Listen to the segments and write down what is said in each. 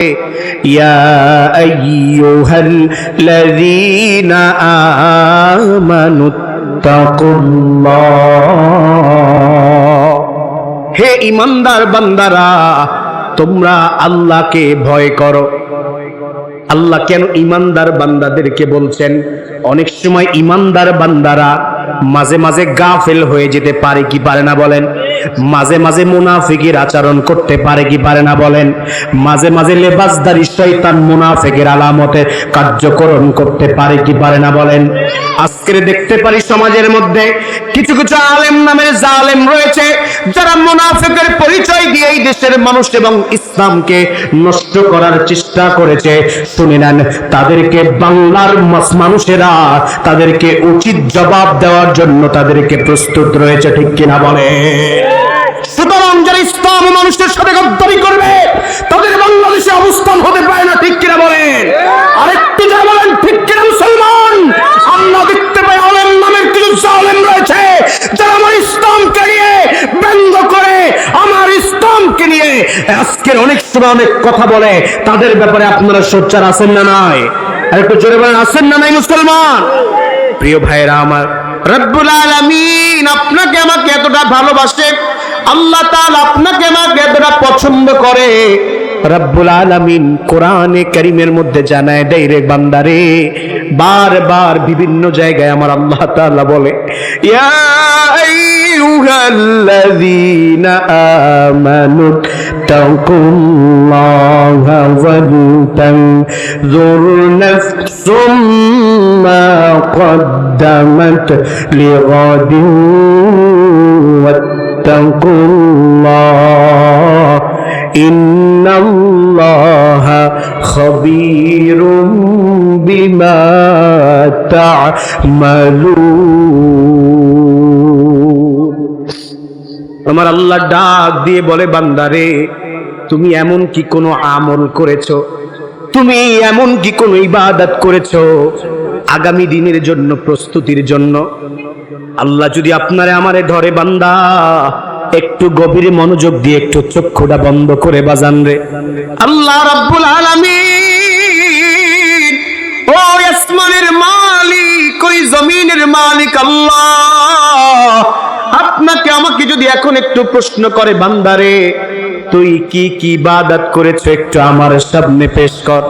ইয়া আইয়ুহাল্লাযীনা আমানুত্তাকুল্লাহ, হে ঈমানদার বান্দারা তোমরা আল্লাহকে ভয় করো। আল্লাহ কেন ঈমানদার বান্দাদেরকে বলছেন? অনেক সময় ঈমানদার বান্দারা মাঝে মাঝে গাফেল হয়ে যেতে পারে কি পারে না বলেন? মাঝে মাঝে মুনাফিকের আচরণ করতে পারে কি পারে না বলেন? মাঝে মাঝে লেবাসদারি শয়তান মুনাফিকের আলামতের কার্যকরণ করতে পারে কি পারে না বলেন? আজকে দেখতে পারি সমাজের মধ্যে কিছু কিছু আলেম নামের জালেম রয়েছে যারা মুনাফিকের পরিচয় দিয়ে এই দেশের মানুষ এবং ইসলামকে নষ্ট করার চেষ্টা করেছে। শুনে নেন, তাদেরকে বাংলার মানুষেরা তাদেরকে উচিত জবাব দেওয়ার জন্য তাদেরকে প্রস্তুত রয়েছে, ঠিক কিনা বলে? সুতরাং যারা ইসলাম মানুষের সাথে গদ্দারি করবে তাদের বাংলাদেশে অবস্থান হতে পারে না, ঠিক কিনা বলেন? আরেকটু যা বলেন ঠিক কিনা মুসলমান? আমরা দেখতে পাই আলেম নামের কিছু জালেম রয়েছে যারা আমার ইসলামকে নিয়ে ব্যঙ্গ করে, আমার ইসলামকে নিয়ে আজকের অনেক সময় অনেক কথা বলে। তাদের ব্যাপারে আপনারা সোচ্চার আছেন না নাই? আরেকটু জোরে বলেন, আছেন না নাই মুসলমান? প্রিয় ভাইরা আমার, রব্বুল আলামিন আপনাকে আমাকে এতটা ভালোবাসে, আল্লাহ তাআলা আপনাকে আমাকে এতটা পছন্দ করে। রব্বুল আলামিন কোরআনে কারীমের মধ্যে জানায় দেয়, রে বান্দারে, বারবার বিভিন্ন জায়গায় আমার আল্লাহ তাআলা বলে, ইয়া আইয়ুহাল্লাযীনা আমানু তাকুল্লাহা ওয়াল তানজুর নাফসুম মা কদ্দামাত লিগাদিন ওয়াত্তাকুল্লাহ ইন্নাল্লাহা খাবীরুম বিমা তা'মালুন। আমার আল্লাহ ডাক দিয়ে বলে, বান্দারে তুমি এমন কি কোনো আমল করেছো, তুমি এমন কি কোনো ইবাদত করেছো আগামী দিনের জন্য প্রস্তুতির জন্য? আল্লাহ যদি আপনারে আমারে ধরে, বান্দা একটু গভীর মনোযোগ দিয়ে একটু চক্ষুটা বন্ধ করে বাজান রে, আল্লাহ রাব্বুল আলামিন ও আসমানের মালিক, ওই জমিনের মালিক আল্লাহ আপনাকে আমাকে যদি এখন একটু প্রশ্ন করে, বান্দারে তুই কি কি ইবাদত করেছো একটু আমার সামনে পেশ কর,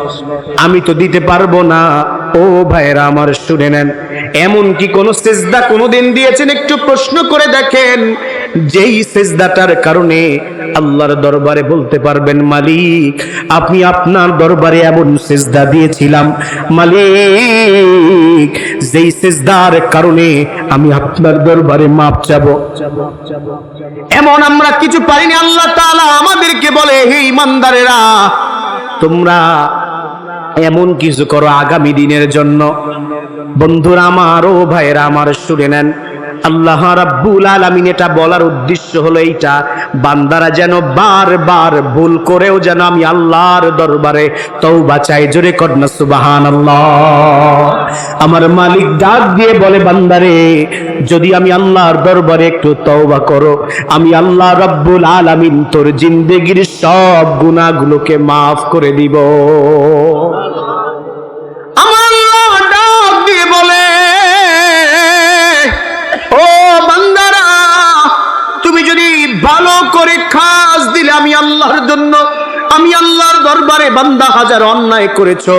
আমি তো দিতে পারবো না। ও ভাইরা আমার শুনে নেন, এমন কি কোন সিজদা কোনদিন দিয়েছেন? একটু প্রশ্ন করে দেখেন, যেই সিজদাটার কারণে আল্লাহর দরবারে বলতে পারবেন, মালিক আমি আপনার দরবারে এমন সিজদা দিয়েছিলাম, মালিক যেই সিজদার কারণে আমি আপনার দরবারে মাপ চাবো। এমন আমরা কিছু পারিনি। আল্লাহ তাআলা আমাদেরকে বলে, হে ঈমানদারেরা তোমরা এমন কিছু করো আগামী দিনের জন্য। বন্ধুরা আমার, ও ভাইরা আমার শুনে নেন, আল্লাহ রাব্বুল আলামিন এটা বলার উদ্দেশ্য হলো এইটা, বান্দারা যেন বারবার ভুল করেও যেন আমি আল্লাহর দরবারে তওবা চাই। জোরে কর না সুবহানাল্লাহ। আমার মালিক ডাক দিয়ে বলে, বান্দারে যদি আমি আল্লাহর দরবারে একটু তওবা করো, আমি আল্লাহ রাব্বুল আলামিন তোর জিন্দেগির সব গুনাহগুলোকে মাফ করে দিব। ভালো করে খাস দিলে আমি আল্লাহর জন্য, আমি আল্লাহর দরবারে বান্দা হাজার অন্যায় করেছো,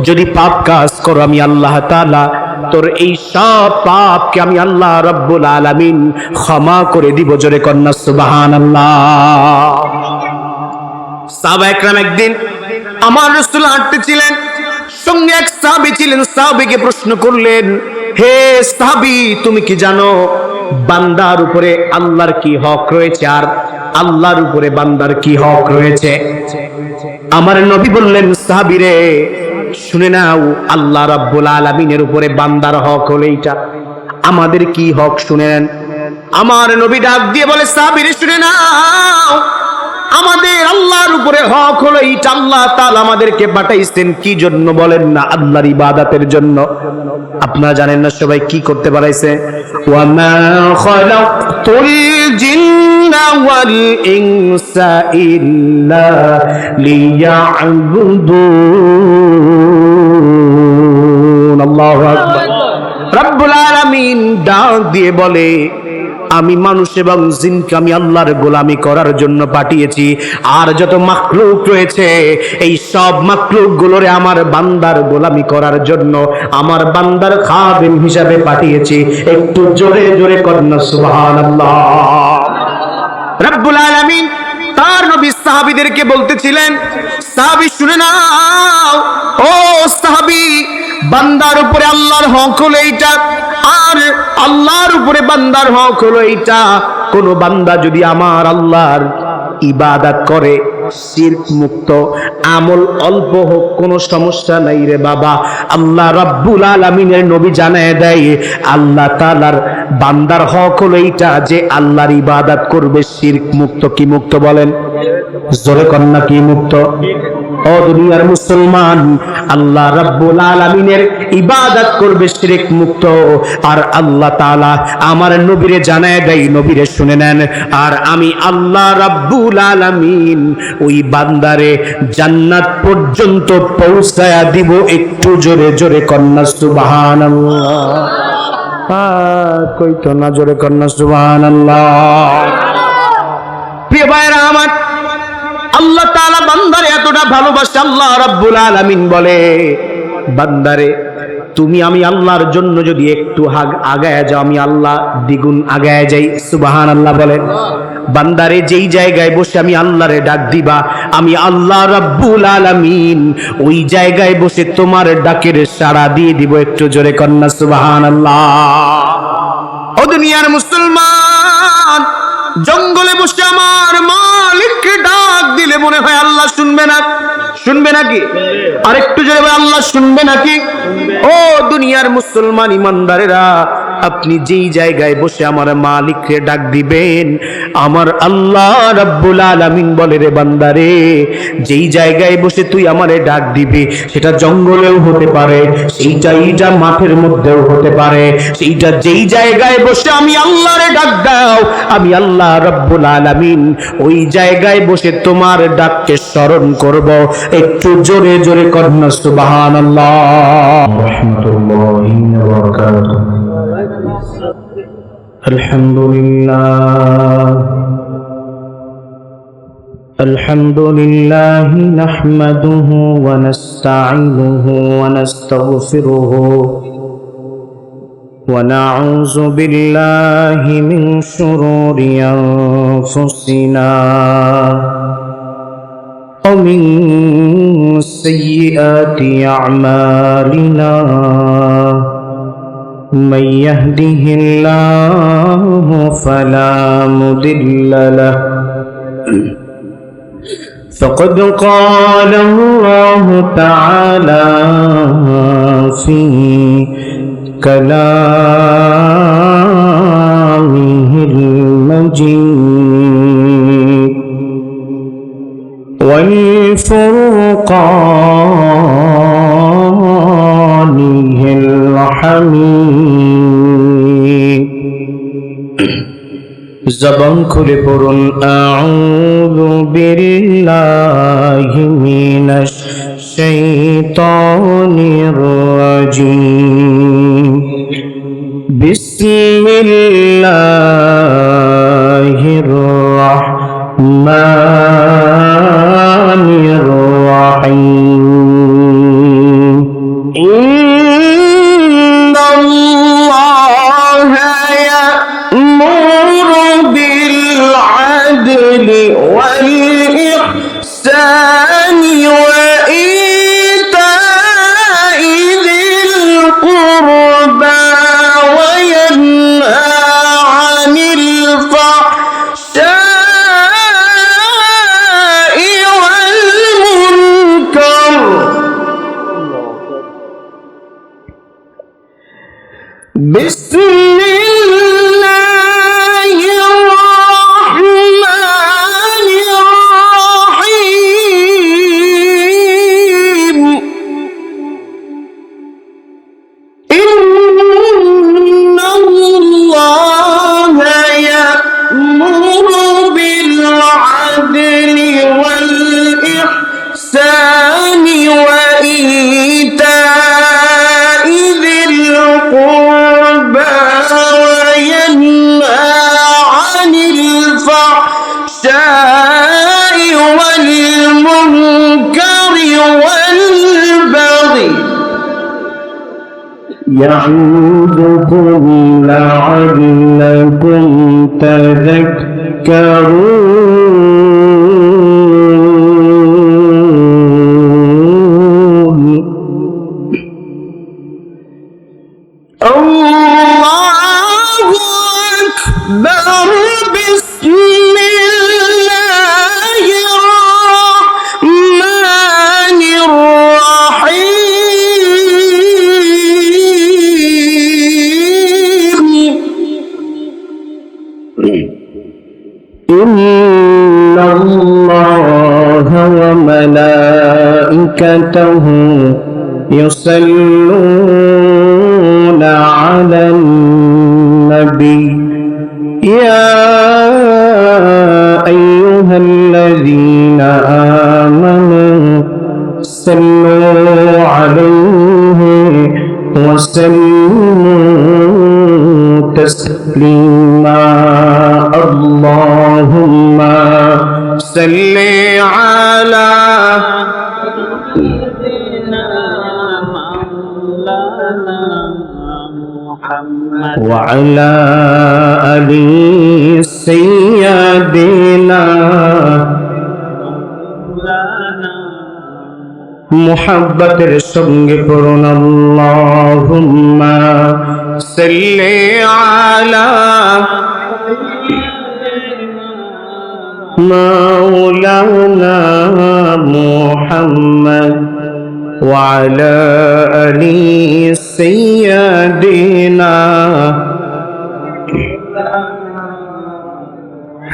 যদি পাপ কাজ করো আমি আল্লাহ তাআলা তোর এই সব পাপকে আমি আল্লাহ রাব্বুল আলামিন ক্ষমা করে দিব। জোরে কন্যা সুবহানাল্লাহ। সাহাবা একরাম একদিন আমার রাসূল হাঁটতেছিলেন, সঙ্গে এক সাহাবী ছিলেন। সাহাবীকে প্রশ্ন করলেন, হে সাহাবী তুমি কি জানো বান্দার উপরে আল্লাহর কি হক রয়েছে আর আল্লাহর উপরে বান্দার কি হক রয়েছে? আমার নবী বললেন, সাহাবীরে শুনে নাও, আল্লাহ রাব্বুল আলামিনের উপরে বান্দার হক হলো এইটা, আমাদের কি হক শুনে নেন। আমার নবী ডাক দিয়ে বলে, সাহাবীরে শুনে নাও, আমাদের আল্লাহর উপরে হক হলো এইটা। আল্লাহ তাআলা আমাদেরকে পাঠাইছেন কি জন্য বলেন না? আল্লাহর ইবাদতের জন্য। আপনারা জানেন না সবাই কি করতে পারাইছে? ওয়া মা খালাকতুল জিন্না ওয়াল ইনসা ইল্লা লিয়া'বুদুন। আল্লাহু আকবার। রব্বুল আলামিন ডাক দিয়ে বলে, আমি মানুষ এবং জিনকে আমি আল্লাহর গোলামি করার জন্য পাঠিয়েছি। আর যত মাখলুক রয়েছে এই সব মাখলুক গুলোরে আমার বান্দার গোলামি করার জন্য, আমার বান্দার খাদিম হিসাবে পাঠিয়েছি। একটু জোরে জোরে কন্যা সুবহানাল্লাহ। রব্বুল আলামিন তার নবী সাহাবীদেরকে বলতেছিলেন, সাহাবী শুনে নাও, ও সাহাবী, বান্দার উপরে আল্লাহর হক হলো এইটা, আর আল্লাহর উপরে বান্দার হক হলো এইটা। কোন বান্দা যদি আমার আল্লাহর ইবাদত করে শিরক মুক্ত, আমল অল্প হোক কোনো সমস্যা নাই রে বাবা। আল্লাহ রাব্বুল আলামিনের নবী জানায় দেয়, আল্লাহ তাআলার বান্দার হক হলো এইটা যে আল্লাহর ইবাদত করবে শিরক মুক্ত। কি মুক্ত বলেন? জোরে কন্যা কি মুক্ত? ও দুনিয়ার মুসলমান, আল্লাহ রাব্বুল আলামিনের ইবাদত করবে শিরক মুক্ত। আর আল্লাহ তাআলা আমার নবীরে জানায় দেয়, নবীরে শুনে নেন, আর আমি আল্লাহ রাব্বুল আলামিন ওই বান্দারে জান্নাত পর্যন্ত পৌঁছায়া দিব। একটু জোরে জোরে কন্যা সুবহানাল্লাহ। কই তো না জোরে কন্যা সুবহানাল্লাহ। প্রিয় ভাইরা আমার, আল্লাহ তাআলা বান্দারে এতটা ভালোবাসে, আল্লাহ রাব্বুল আলামিন বলে, বান্দারে তুমি আমি আল্লাহর জন্য যদি একটু আগায় যাও, আমি আল্লাহ দ্বিগুণ আগায় যাই। সুবহানাল্লাহ বলে। বান্দারে যেই জায়গায় বসে আমি আল্লাহরে ডাক দিবা, আমি আল্লাহ রাব্বুল আলামিন ওই জায়গায় বসে তোমার ডাকের সাড়া দিয়ে দিব। একটু জোরে কন্যা সুবহানাল্লাহ। ও দুনিয়ার মুসলমান, জঙ্গলে বসে আমার মালিককে ডাক দিলে মনে হয় আল্লাহ শুনবে না? শুনবে নাকি? আরেকটু জোরে আল্লাহ শুনবে নাকি? ও দুনিয়ার মুসলমান ইমানদারেরা, আপনি যেই জায়গায় বসে আমার মালিককে ডাক দিবেন, আমার আল্লাহ রাব্বুল আলামিন বলে, রে বান্দারে, যেই জায়গায় বসে তুই আমারে ডাক দিবি, সেটা জঙ্গলেও হতে পারে, সেইটা মাঠের মধ্যেও হতে পারে, সেইটা যেই জায়গায় বসে আমি আল্লাহরে ডাক দাও, আমি আল্লাহ রাব্বুল আলামিন ওই জায়গায় বসে তোমার ডাককে স্মরণ করব। একটু জোরে জোরে কন্যা সুবহানাল্লাহ। রাহমাতুল্লাহি ওয়া বারাকাতুহু। আলহামদুলিল্লাহ নাহমাদুহু ওয়া নাস্তাঈনুহু ওয়া নাস্তাগফিরুহু ওয়া নাউযু বিল্লাহি মিন শুরুরি আনফুসিনা ওয়া মিন সাইয়্যাতি আ'মালিনা। من يهده الله فلا مضل له فقد قال الله تعالى في كلامه المجيد والفرقان الحميد। জবান খুলে পড়ুন, আউযু বিল্লাহি মিনাশ শাইতানির রাজীম। বিসমিল্লাহির রাহমানির রাহিম। والإحسان وإيتاء ذي القربى وينهى عن الفحشاء والمنكر بسم الله الرحمن الرحيم يعظكم لعلكم تذكرون الله أكبر بسم الله الرحمن الرحيم إن الله وملائكته يصلون على النبي يا أيها الذين آمنوا صلوا عليه وسلموا تسليما اللهم صل على وعلى آل سيدنا মুহাব্বতের সঙ্গে পড়ুন আল্লাহুম্মা সাল্লি আলা মাওলানা মুহাম্মদ ওয়া আলা আলি সাইয়্যিদিনা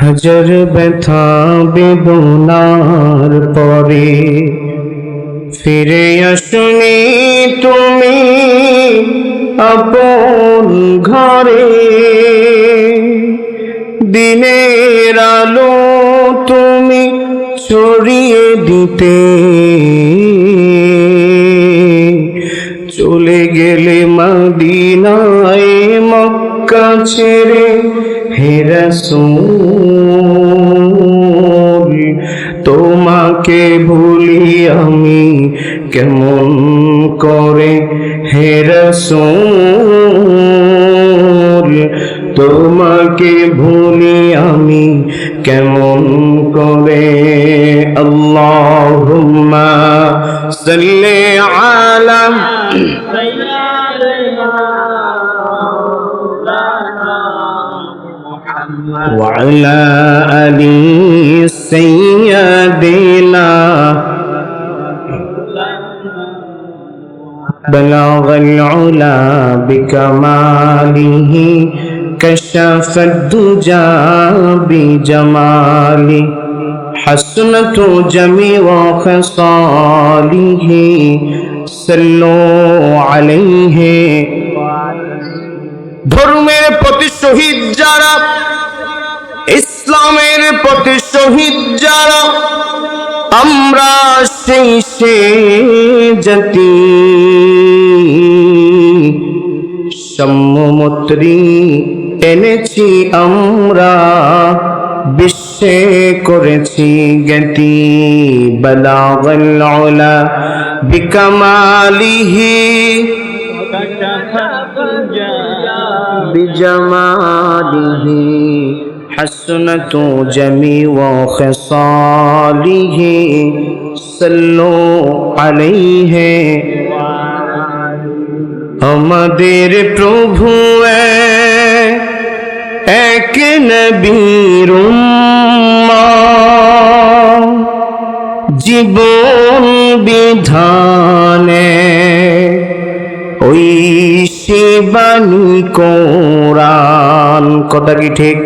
হাজার ব্যথা বেদনার পরে ফিরে আসুনি তুমি আপন ঘরে দিনের আলো তুমি ছড়িয়ে দিতে চলে গেলে মদিনায় মক্কা ছেড়ে হে রাসূল তোমাকে ভুলি আমি কেমন করে হে রাসূল তোমাকে ভুলি আমি কেমন করে আল্লাহুম্মা সাল্লি আলা وعلى آل سيدنا بلغ العلا بكماله كشف الدجى بجماله حسنت جميع خصاله صلوا عليه ধর্মের প্রতি শহীদ যারা ইসলামের প্রতি শহীদ যারা আমরা সেই জাতি সম্মুত্রী এনেছি আমরা বিশ্বে করেছি জ্ঞাতি বালাগাল উলা বিকামালিহি বিজামালিহি حسنة جميع خصاله صلوا عليه আমাদের প্রভু এক নবীর উম্মাহ জীবন বিধানে ওই শিবানী কোরআন কথা কি ঠিক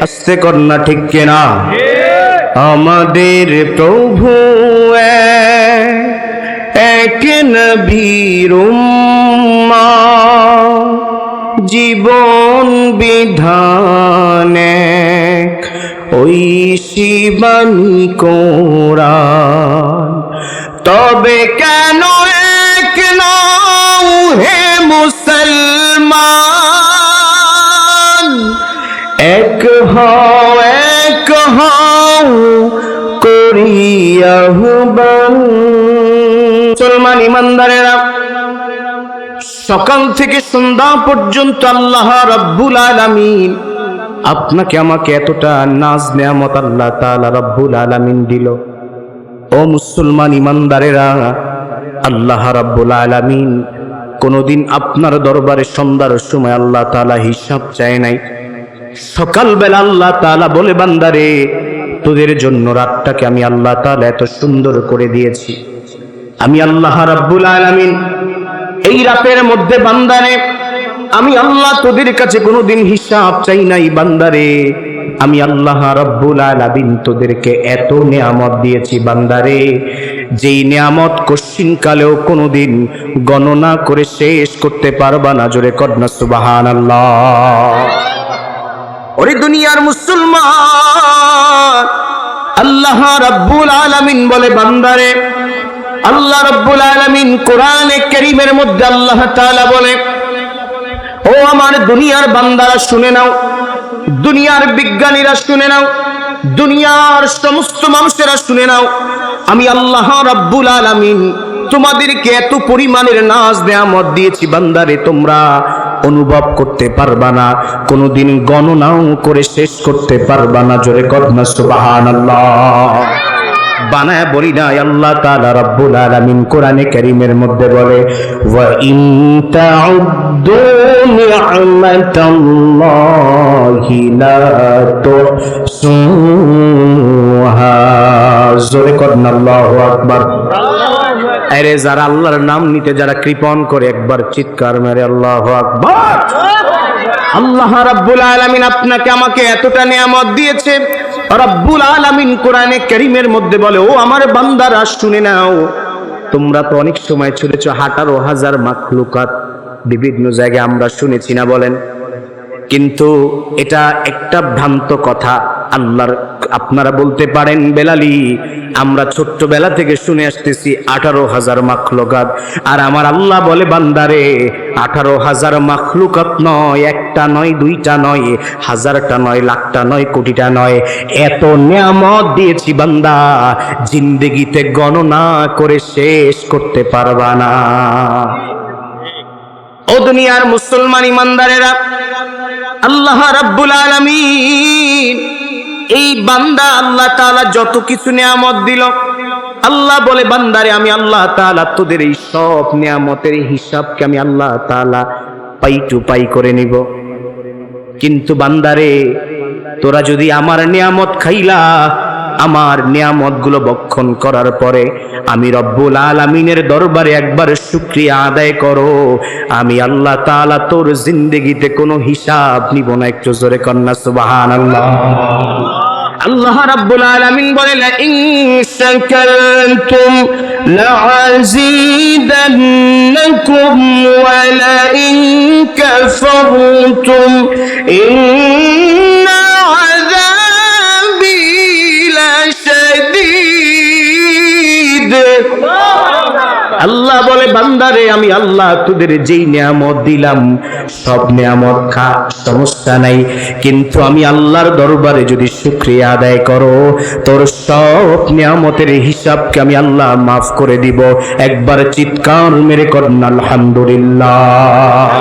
আস্তে কর না ঠিক কিনা আমাদের প্রভু এক নবীর উম্মাহ জীবন বিধানে ওই শিবানী কোরআন তবে কেন এক নাও হে মুসলমান এক হও করি আহ্বান মুসলমান ইমানদারেরা সকাল থেকে সন্ধ্যা পর্যন্ত আল্লাহ রাব্বুল আলামিন আপনাকে আমাকে এতটা নাজ নেয়ামত আল্লাহ তাআলা রাব্বুল আলামিন দিল। ও মুসলমান ইমানদারেরা, আল্লাহ রাব্বুল আলামিন কোনদিন আপনার দরবারে সন্ধ্যার সময় আল্লাহ তাআলা হিসাব চায় নাই। সকালবেলা আল্লাহ তাআলা বলে, বান্দারে তোদের জন্য রাতটাকে আমি আল্লাহ তাআলা এত সুন্দর করে দিয়েছি। আমি আল্লাহ রাব্বুল আলামিন এই রাতের মধ্যে বান্দারে আমি আল্লাহ তোদের কাছে কোনোদিন হিসাব চাই নাই। বান্দারে আমি আল্লাহ রাব্বুল আলামিন তোদেরকে এত নিয়ামত দিয়েছি বান্দারে, যেই নিয়ামত কশিন কালেও কোনোদিন গণনা করে শেষ করতে পারবা না। জোরে কর না সুবহানাল্লাহ। ওরে দুনিয়ার মুসলমান, আল্লাহ রাব্বুল আলামিন বলে, বান্দারে আল্লাহ রাব্বুল আলামিন কোরআনে কারীমের মধ্যে আল্লাহ তাআলা বলে, ও আমার দুনিয়ার বান্দারা শুনে নাও, দুনিয়ার বিজ্ঞানীরা শুনে নাও, দুনিয়ার সমস্ত মানুষেরা শুনে নাও, আমি আল্লাহ রাব্বুল আলামিন তোমাদেরকে এত পরিমাণের নাজ নেয়ামত দিয়েছি বান্দারে, তোমরা অনুভব করতে পারবা না, কোনোদিন গণনাও করে শেষ করতে পারবা না। জোরে কর না সুবহানাল্লাহ। বানায় বলি না, আল্লাহ তাআলা রাব্বুল আলামিন কোরআনে কারীমের মধ্যে বলে, ওয়া ইন তাউদ্দু নি'মাতাল্লাহি লা তুহসুহা। জোরে কর না আল্লাহু আকবার। আরে যারা আল্লাহর নাম নিতে যারা কৃপণ করে, একবার চিৎকার মেরে আল্লাহু আকবার। আল্লাহ রাব্বুল আলামিন আপনাকে আমাকে এতটা নিয়ামত দিয়েছে। রাব্বুল আলামিন কোরআনে কারীমের মধ্যে বলে, ও আমার বান্দারা শুনে নাও, তোমরা তো অনেক সময় শুনেছ 18,000 মাখলুকাত, বিভিন্ন জায়গায় আমরা শুনেছি না বলেন, কিন্তু এটা একটা ভ্রান্ত কথা। আল্লাহর আপনারা বলতে পারেন, বেলালি আমরা ছোট্টবেলা থেকে শুনে আসতেছি 18,000 মাখলুকাত, আর আমার আল্লাহ বলে, বান্দারে 18,000 মাখলুকাত নয়, একটা নয়, দুইটা নয়, হাজারটা নয়, লাখটা নয়, কোটিটা নয়, এত নিয়ামত দিয়েছি বান্দা, জিন্দেগিতে গণনা করে শেষ করতে পারবা না। ও দুনিয়ার মুসলমান ইমানদারেরা, আল্লাহ রাব্বুল আলামিন এই বান্দা আল্লাহ তাআলা যত কিছু নিয়ামত দিল, আল্লাহ বলে, বান্দারে আমি আল্লাহ তাআলা তোদের এই সব নিয়ামতের হিসাবকে আমি আল্লাহ তাআলা পাই টু পাই করে নিব। কিন্তু বান্দারে তোরা যদি আমার নিয়ামত খাইলা, আমার নিয়ামত গুলো ভক্ষণ করার পরে আমি রব্বুল আলামিনের দরবারে একবার শুকরিয়া আদায় করো, আমি আল্লাহ তাআলা তোর জিন্দেগিতে কোনো হিসাব নিব না। একটু জোরে কন্না সুবহানাল্লাহ। আল্লাহ রাব্বুল আলামিন বলে, লা ইন শাকারতুম লাযীদান্নাকুম ওয়া লা ইন কাফারতুম ইন্না আযাবি লাশাদীদ। আল্লাহ বলে, বান্দারে আমি আল্লাহ তোদের যেই নিয়ামত দিলাম সব নিয়ামত খা, সমস্যা নাই, কিন্তু আমি আল্লাহর দরবারে যদি শুকরিয়া আদায় করো, তোর সব নিয়ামতের হিসাবকে আমি আল্লাহ মাফ করে দিব। একবার চিৎকার মেরে করেন আলহামদুলিল্লাহ।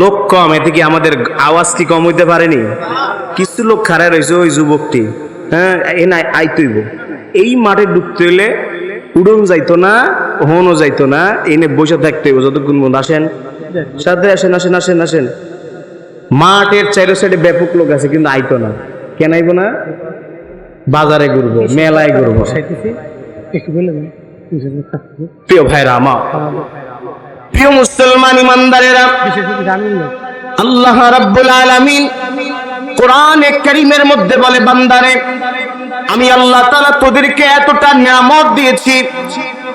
লোক কম, এতে কি আমাদের আওয়াজ কি কম হইতে পারেনি? কিছু লোক খাড়া রয়েছে, ওই যুবকটি, হ্যাঁ এ নাই আইতইব, এই মাঠে ঢুকতে হলে উড়ন যাইতো না, হনও যাইতো না, এনে বসে থাকতে হইব যতক্ষণ বন্ধু আসেন সাথে, আসেন আসেন আসেন আসেন। মাঠের চাইরো সাইডে ব্যাপক লোক আছে, কিন্তু আইতো না। কেন আইব না? বাজারে ঘুরবো, মেলায় ঘুরবো। প্রিয় ভাইরা আমার, প্রিয় মুসলমান ইমানদারেরা, আল্লাহ রাব্বুল আলামিন কোরআনে কারীমের মধ্যে বলে, বান্দারে আমি আল্লাহ তাআলা তোদেরকে এতটা নিয়ামত দিয়েছি,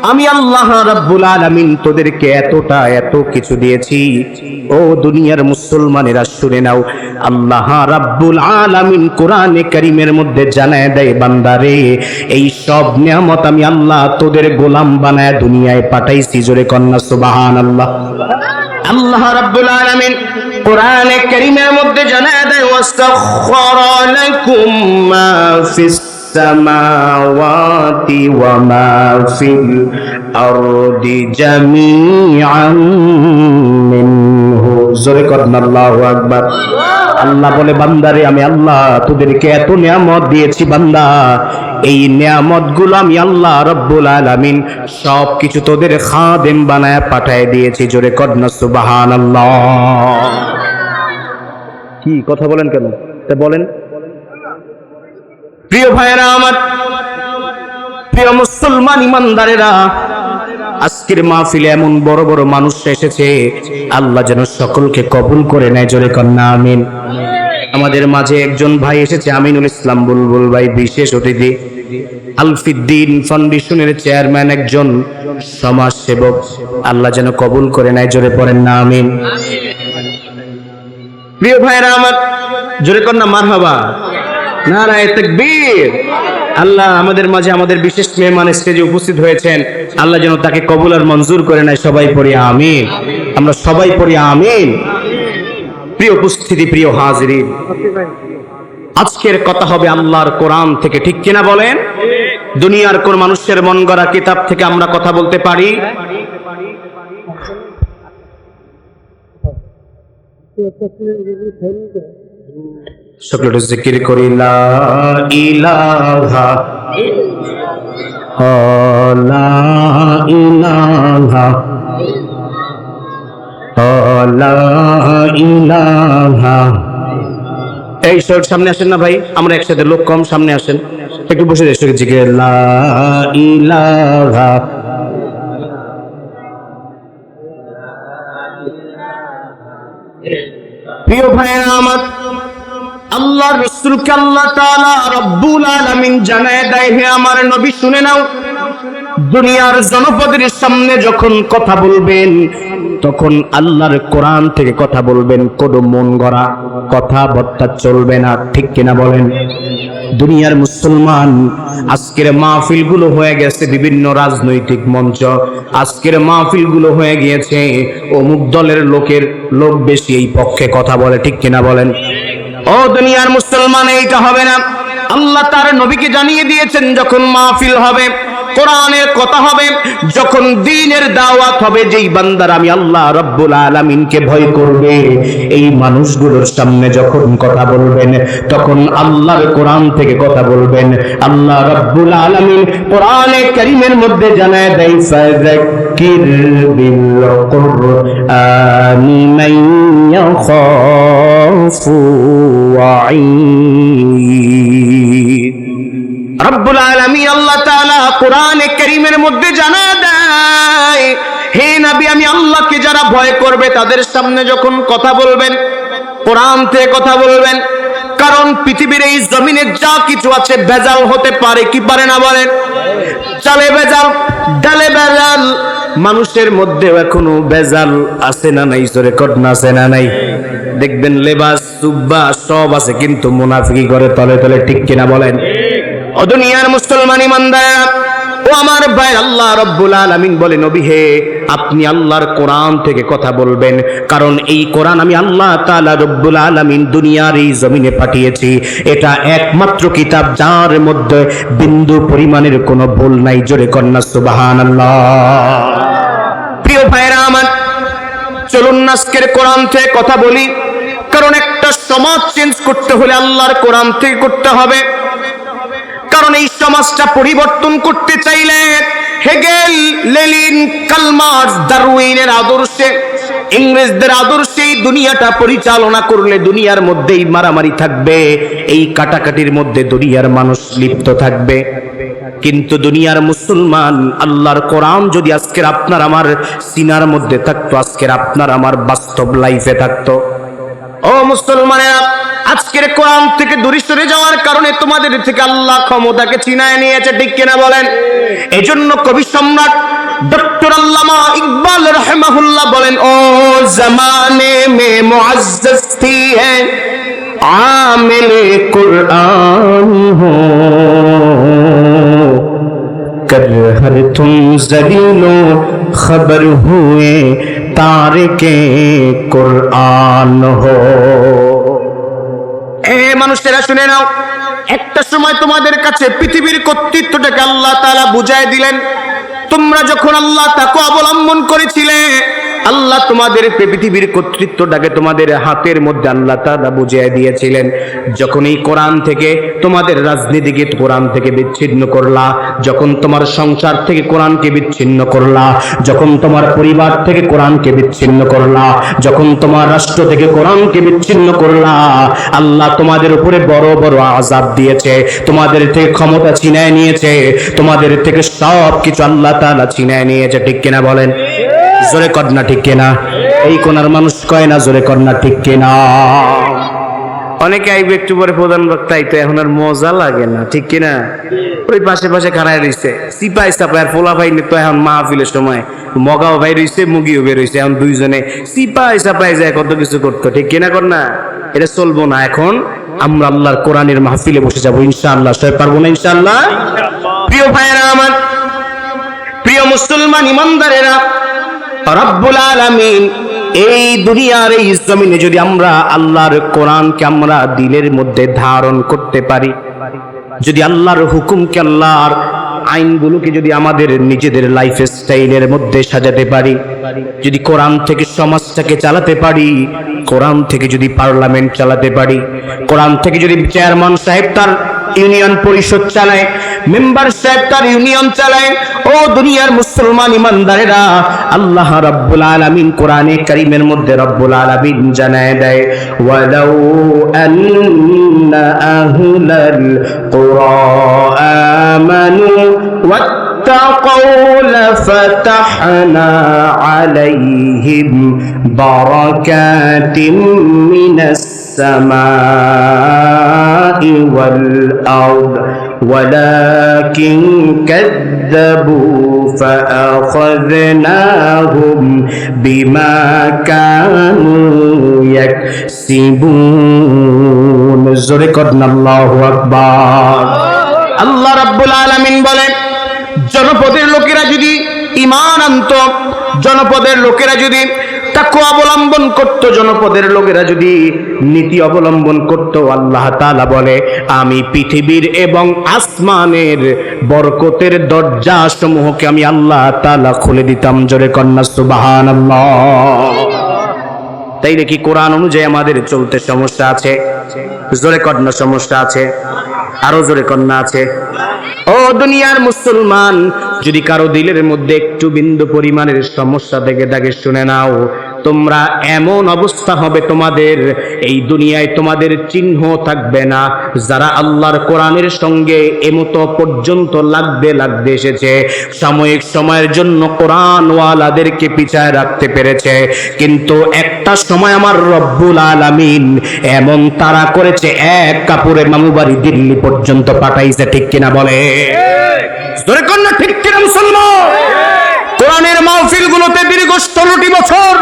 আমি আল্লাহ রাব্বুল আলামিন তোদেরকে এতটা এত কিছু দিয়েছি। ও দুনিয়ার মুসলমানেরা শুনে নাও, আল্লাহ রাব্বুল আলামিন কোরআনে কারীমের মধ্যে জানায় দেয়, বান্দারে এই সব নিয়ামত আমি আল্লাহ তোদের গোলাম বানায় দুনিয়ায় পাঠাইছি। জোরে কন্না সুবহানাল্লাহ। আল্লাহ রাব্বুল আলামিন কোরআনে কারীমের মধ্যে জানায় দেয়, ওয়াস্তাখখারা লাকুম মা ফিস সামাওয়াতি ওয়া মা ফিল আরদি জামিআন মিনহু। জোরে করুন আল্লাহু আকবার। আল্লাহ বলে, বান্দারে আমি আল্লাহ তোদেরকে এত নিয়ামত দিয়েছি বান্দা, এই নিয়ামত গুলো আমি আল্লাহ রব্বুল আলামিন সবকিছু তোদের খাদেম বানায় পাঠায় দিয়েছি। জোরে করুন সুবহানাল্লাহ। কি কথা বলেন কেন? তা বলেন। প্রিয় ভাইরা আমার, প্রিয় মুসলমান ইমানদারেরা, আজকের মাহফিলে এমন বড় বড় মানুষ এসেছে, আল্লাহ যেন সকলকে কবুল করে নেয়। জোরে কন্যা আমিন। আমাদের মাঝে একজন ভাই এসেছে, আমিনুল ইসলাম বুলবুল ভাই, বিশেষ অতিথি, আলফিদ্দিন ফাউন্ডেশনের চেয়ারম্যান, একজন সমাজ সেবক। আল্লাহ যেন কবুল করে নেয়। জোরে পড়েন না আমিন। প্রিয় ভাইরা আমার, জোরে কন্যা মারহাবা, নারায়ে তাকবীর। আল্লাহ আমাদের মাঝে আমাদের বিশেষ মেহমান স্টেজে উপস্থিত হয়েছেন, আল্লাহ যেন তাকে কবুল আর মঞ্জুর করে নেয়। সবাই পড়ি আমিন। আমরা সবাই পড়ি আমিন। প্রিয় উপস্থিতি, প্রিয় হাজিরিন, আজকের কথা হবে আল্লাহর কোরআন থেকে, ঠিক কিনা বলেন? দুনিয়ার কোন মানুষের মন গড়া কিতাব থেকে আমরা কথা বলতে পারি? সকলে জিকির করি, লা ইলাহা লা ইলাহা লা ইলাহা। এই সব সামনে আসেন না ভাই, আমরা একসাথে, লোক কম, সামনে আসেন, একটু বসে দেশ জিকির, লা ইলাহা। প্রিয় ভাইরা আমার, আল্লাহর রাসূলকে আল্লাহ তাআলা রব্বুল আলামিন জানায় দেয়, হে আমার নবী শুনে নাও, দুনিয়ার জনপদের সামনে যখন কথা বলবেন তখন আল্লাহর কোরআন থেকে কথা বলবেন, কোনো মন গড়া কথাবার্তা চলবে না, ঠিক কিনা বলেন? দুনিয়ার মুসলমান, আজকের মাহফিলগুলো হয়ে গেছে বিভিন্ন রাজনৈতিক মঞ্চ, আজকের মাহফিলগুলো হয়ে গিয়েছে অমুক দলের লোক বেশি এই পক্ষে কথা বলে, ঠিক কিনা বলেন? ও দুনিয়ার মুসলমান, এইটা হবে না। আল্লাহ তার নবীকে জানিয়ে দিয়েছেন, যখন মাহফিল হবে, কোরআনের কথা হবে, যখন দ্বীনের দাওয়াত হবে, যেই বান্দারা আমি আল্লাহ রব্বুল আলামিনকে ভয় করবে, এই মানুষগুলোর সামনে যখন কথা বলবেন তখন আল্লাহর কোরআন থেকে কথা বলবেন। আল্লাহ রব্বুল আলামিন কোরআনে কারীমের মধ্যে জানায় দেয়, ফাযাক্কির বিল কুরআনি মান ইয়াখাফু ওয়াঈদ। রব্বুল আলামিন আল্লাহ তাআলা কোরআনে কারীমের মধ্যে জানায় দেয়, হে নবী, আমি আল্লাহকে যারা ভয় করবে তাদের সামনে যখন কথা বলবেন, কোরআন থেকে কথা বলবেন। কারণ পৃথিবীর এই জমিনে যা কিছু আছে ভেজাল হতে পারে কি পারে না বলেন? চালে ভেজাল, ডালে ভেজাল, মানুষের মধ্যে এখনো ভেজাল আছে না নাই? জোরে কন্যা আছে না নাই? দেখবেন লেবাস সুব্বা সব আছে, কিন্তু মুনাফিকি করে তলে তলে, ঠিক কিনা বলেন? ও দুনিয়ার মুসলমান ইমানদার, ও আমার ভাই, আল্লাহ রব্বুল আলামিন বলে, নবী হে, আপনি আল্লাহর কোরআন থেকে কথা বলবেন, কারণ এই কোরআন আমি আল্লাহ তাআলা রব্বুল আলামিন দুনিয়ার এই জমিনে পাঠিয়েছি। এটা একমাত্র কিতাব যার মধ্যে বিন্দু পরিমাণের কোনো ভুল নাই। জোরে কন্যা সুবহানাল্লাহ। প্রিয় ভাইরা আমার, চলুন আজকের কোরআন থেকে কথা বলি, কারণ একটা সমাজ চেঞ্জ করতে হলে আল্লাহর কোরআন থেকে করতে হবে। কারণ এই সমাজটা পরিবর্তন করতে চাইলে হেগেল, লেনিন, কার্ল মার্কস, ডারউইনের আদর্শে, ইংরেজদের আদর্শে দুনিয়াটা পরিচালনা করলে দুনিয়ার মধ্যেই মারামারি থাকবে, এই কাটাকাটির মধ্যে দুনিয়ার মানুষ লিপ্ত থাকবে। কিন্তু দুনিয়ার মুসলমান, আল্লাহর কোরআন যদি আজকের আপনার আমার সিনার মধ্যে থাকতো, আজকের আপনার আমার বাস্তব লাইফে থাকতো। ও মুসলমানেরা, আজকের কোরআন থেকে দূরে সরে যাওয়ার কারণে তোমাদের থেকে আল্লাহ ক্ষমতাকে ছিনায় নিয়েছে, ঠিক কিনা বলেন? এজন্য কবি সম্রাট ডক্টর আল্লামা ইকবাল রাহিমাহুল্লাহ বলেন, ও জামানে মে মুআজ্জাজ থি হ্যায় আমিলে কুরআন হো, कर हर तुम जलीलो खबर हुए तारिके कुरआन हो। এ মানুষেরা শুনে নাও, একটা সময় তোমাদের কাছে পৃথিবীর কর্তৃত্বটাকে আল্লাহ তাআলা বুঝায় দিলেন। তোমরা যখন আল্লাহ তাকে অবলম্বন করেছিলে, আল্লাহ তোমাদের পৃথিবীর কর্তৃত্বটাকে তোমাদের হাতের মধ্যে আল্লাহ তাআলা বুঝিয়ে দিয়েছিলেন। যখন এই কোরআন থেকে তোমাদের রাজনীতিকে কোরআন থেকে বিচ্ছিন্ন করলা, যখন তোমার সংসার থেকে কোরআনকে বিচ্ছিন্ন করলা, যখন তোমার পরিবার থেকে কোরআনকে বিচ্ছিন্ন করলা, যখন তোমার রাষ্ট্র থেকে কোরআনকে বিচ্ছিন্ন করলা, আল্লাহ তোমাদের উপরে বড় বড় আযাব দিয়েছে, তোমাদের থেকে ক্ষমতা ছিনায় নিয়েছে, তোমাদের থেকে সব কিছু আল্লাহ তাআলা ছিনায় নিয়েছে। ঠিক কিনা বলেন? জোরে কর না ঠিক কিনা? এই কোনার মানুষ কয় না জোরে কর না ঠিক কিনা? অনেকে আইবে একটু পরে প্রধান বক্তা, তো এখন আর মজা লাগে না, ঠিক কিনা? ওই পাশে পাশে খাড়ায় রইছে সিপাই সাপাই আর ফোলা ভাই তো এখন মাহফিলের সময় মগাও ভাই রইছে, মুগিও বের হইছে, এখন দুইজনে সিপাই সাপাই যায় কত কিছু করতো। ঠিক কিনা কর না? এটা চলবো না। এখন আমরা আল্লাহর কোরআনের মাহফিলে বসে যাবো ইনশাআল্লাহ। সবাই পারবো না ইনশাআল্লাহ? প্রিয় ভাইরা আমার, প্রিয় মুসলমান ইমানদারেরা, রব্বুল আলামিন এই দুনিয়ার এই জমিনে যদি আমরা আল্লাহর কোরআনকে আমরা দিলের মধ্যে ধারণ করতে পারি, যদি আল্লাহর হুকুমকে আল্লাহর আইনগুলোকে যদি আমাদের নিজেদের লাইফ স্টাইলের মধ্যে সাজাতে পারি, যদি কোরআন থেকে সমাজটাকে চালাতে পারি, কোরআন থেকে যদি পার্লামেন্ট চালাতে পারি, কোরআন থেকে যদি চেয়ারম্যান সাহেব তার ইউনিয়ন পরিষদ চালায়, মেম্বার সাহেব তার ইউনিয়ন চালায়, ও দুনিয়ার মুসলমান ইমানদারেরা, আল্লাহ রাব্বুল আলামিন কোরআনে কারীমের মধ্যে রাব্বুল আলামিন জানায় দেয়, ওয়ালাউ আন্না আহলাল কুরা আমানু ওয়াত্তাকাউ লাফাতাহনা আলাইহিম বারাকাতিম মিনাস সামাই ওয়াল আরদ ولكن كذبوا فأخذناهم بما كانوا يكسبون زرقنا الله أكبر আল্লাহ রাব্বুল আলামিন বলেন, জনপদের লোকেরা যদি ঈমান আনতো, জনপদের লোকেরা যদি তাকওয়া অবলম্বন করত, জনপদের লোকেরা যদি নীতি অবলম্বন করত, আল্লাহ তাআলা বলে আমি পৃথিবীর এবং আসমানের বরকতের দরজা সমূহকে আমি আল্লাহ তাআলা খুলে দিতাম। জোরে কন্যা সুবহানাল্লাহ। তাইলে কি কোরআন অনুযায়ী আমাদের চলতে সমস্যা আছে? জোরে কন্যা সমস্যা আছে? আরো জোরে কন্যা আছে? ও দুনিয়ার মুসলমান, যদি কারো দিলের মধ্যে একটু বিন্দু পরিমাণের সমস্যা থেকে থাকে, শুনে নাও, তোমরা এমন অবস্থা হবে তোমাদের এই দুনিয়ায় তোমাদের চিহ্ন থাকবে না। যারা আল্লাহর কোরআনের সঙ্গে এমতো পর্যন্ত লাগতে এসেছে, সাময়িক সময়ের জন্য কোরআনওয়ালাদেরকে পিছায় রাখতে পেরেছে, কিন্তু একটা সময় আমার রব্বুল আলামিন এমন তারা করেছে, এক কাপড়ে মামুবাড়ি দিল্লি পর্যন্ত পাঠাইছে। ঠিক কিনা বলে? জোরে কন্যা ঠিক কিনা মুসলমান? কোরআনের মাহফিল গুলোতে দীর্ঘ 16টি বছর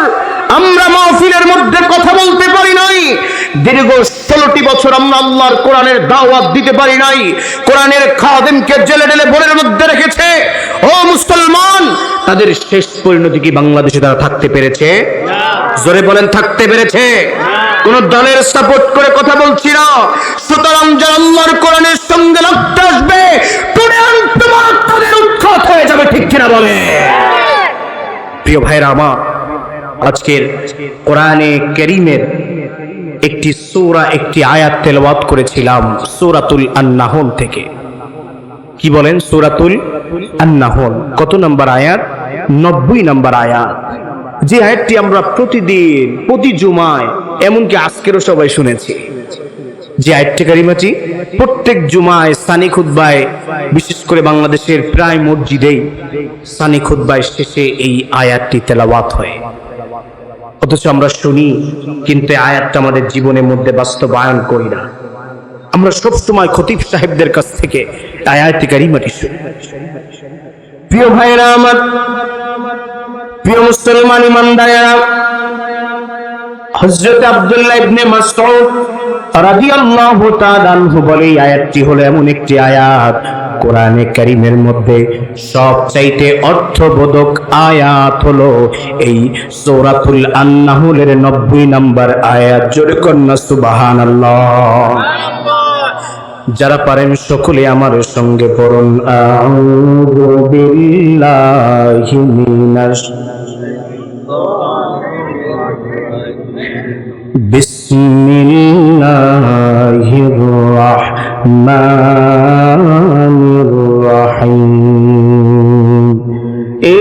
আমরা মাহফিলের মধ্যে কথা বলতে পারি নাই, দীর্ঘ 16টি বছর আমরা আল্লাহর কোরআনের দাওয়াত দিতে পারি নাই, কোরআনের খাদেমকে জেলে ঢেলে বোরের মধ্যে রেখেছে। ও মুসলমান, তাদের শেষ পরিণতি কি বাংলাদেশে তারা থাকতে পেরেছে? জোরে বলেন, থাকতে পেরেছে? কোন দলের সাপোর্ট করে কথা বলছি না। সুতরাং যারা আল্লাহর কোরআনের সঙ্গে লাগতে আসবে, কোরআন তোমার তাদের উৎখাত হয়ে যাবে। ঠিক কিনা বলে? প্রিয় ভাইরা আমার, আজকের কোরআনে কারীমের একটি সূরা, একটি আয়াত তেলাওয়াত করেছিলাম সূরাতুল আন-নাহল থেকে। কি বলেন? সূরাতুল আন-নাহল কত নম্বর আয়াত? 90 নম্বর আয়াত। যে আয়াতটি আমরা প্রতিদিন প্রতি জুমায়, এমনকি আজকেরও সবাই শুনেছি। যে আয়াতটি কারিমাটি প্রত্যেক জুমায় সানি খুতবায়, বিশেষ করে বাংলাদেশের প্রায় মসজিদেই সানি খুতবায় শেষে এই আয়াতটি তেলাওয়াত হয়। অথচ আমরা শুনি, কিন্তু আয়াতটা আমাদের জীবনের মধ্যে বাস্তবায়ন করি না। আমরা সবসময় খতিব সাহেবদের কাছ থেকে আয়াতটি কারিমাটি শুনি। প্রিয় ভাইরা আমার, প্রিয় মুসলমান ইমানদারেরা, হযরত আব্দুল্লাহ ইবনে মাসউদ রাদিয়াল্লাহু তাআলা আনহু বলে, এই আয়াতটি হলো এমন একটি আয়াত, কোরআনে কারীমের মধ্যে সবচাইতে অর্থবোধক আয়াত হলো এই সূরাতুল আন-নাহলের 90 নম্বর আয়াত। জোরে কন্যা সুবহানাল্লাহ। যারা পারেন সকলে আমার সঙ্গে পড়ুন, আউযু বিল্লাহি মিনাশ বিসমিল্লাহির রাহমানির রাহিম।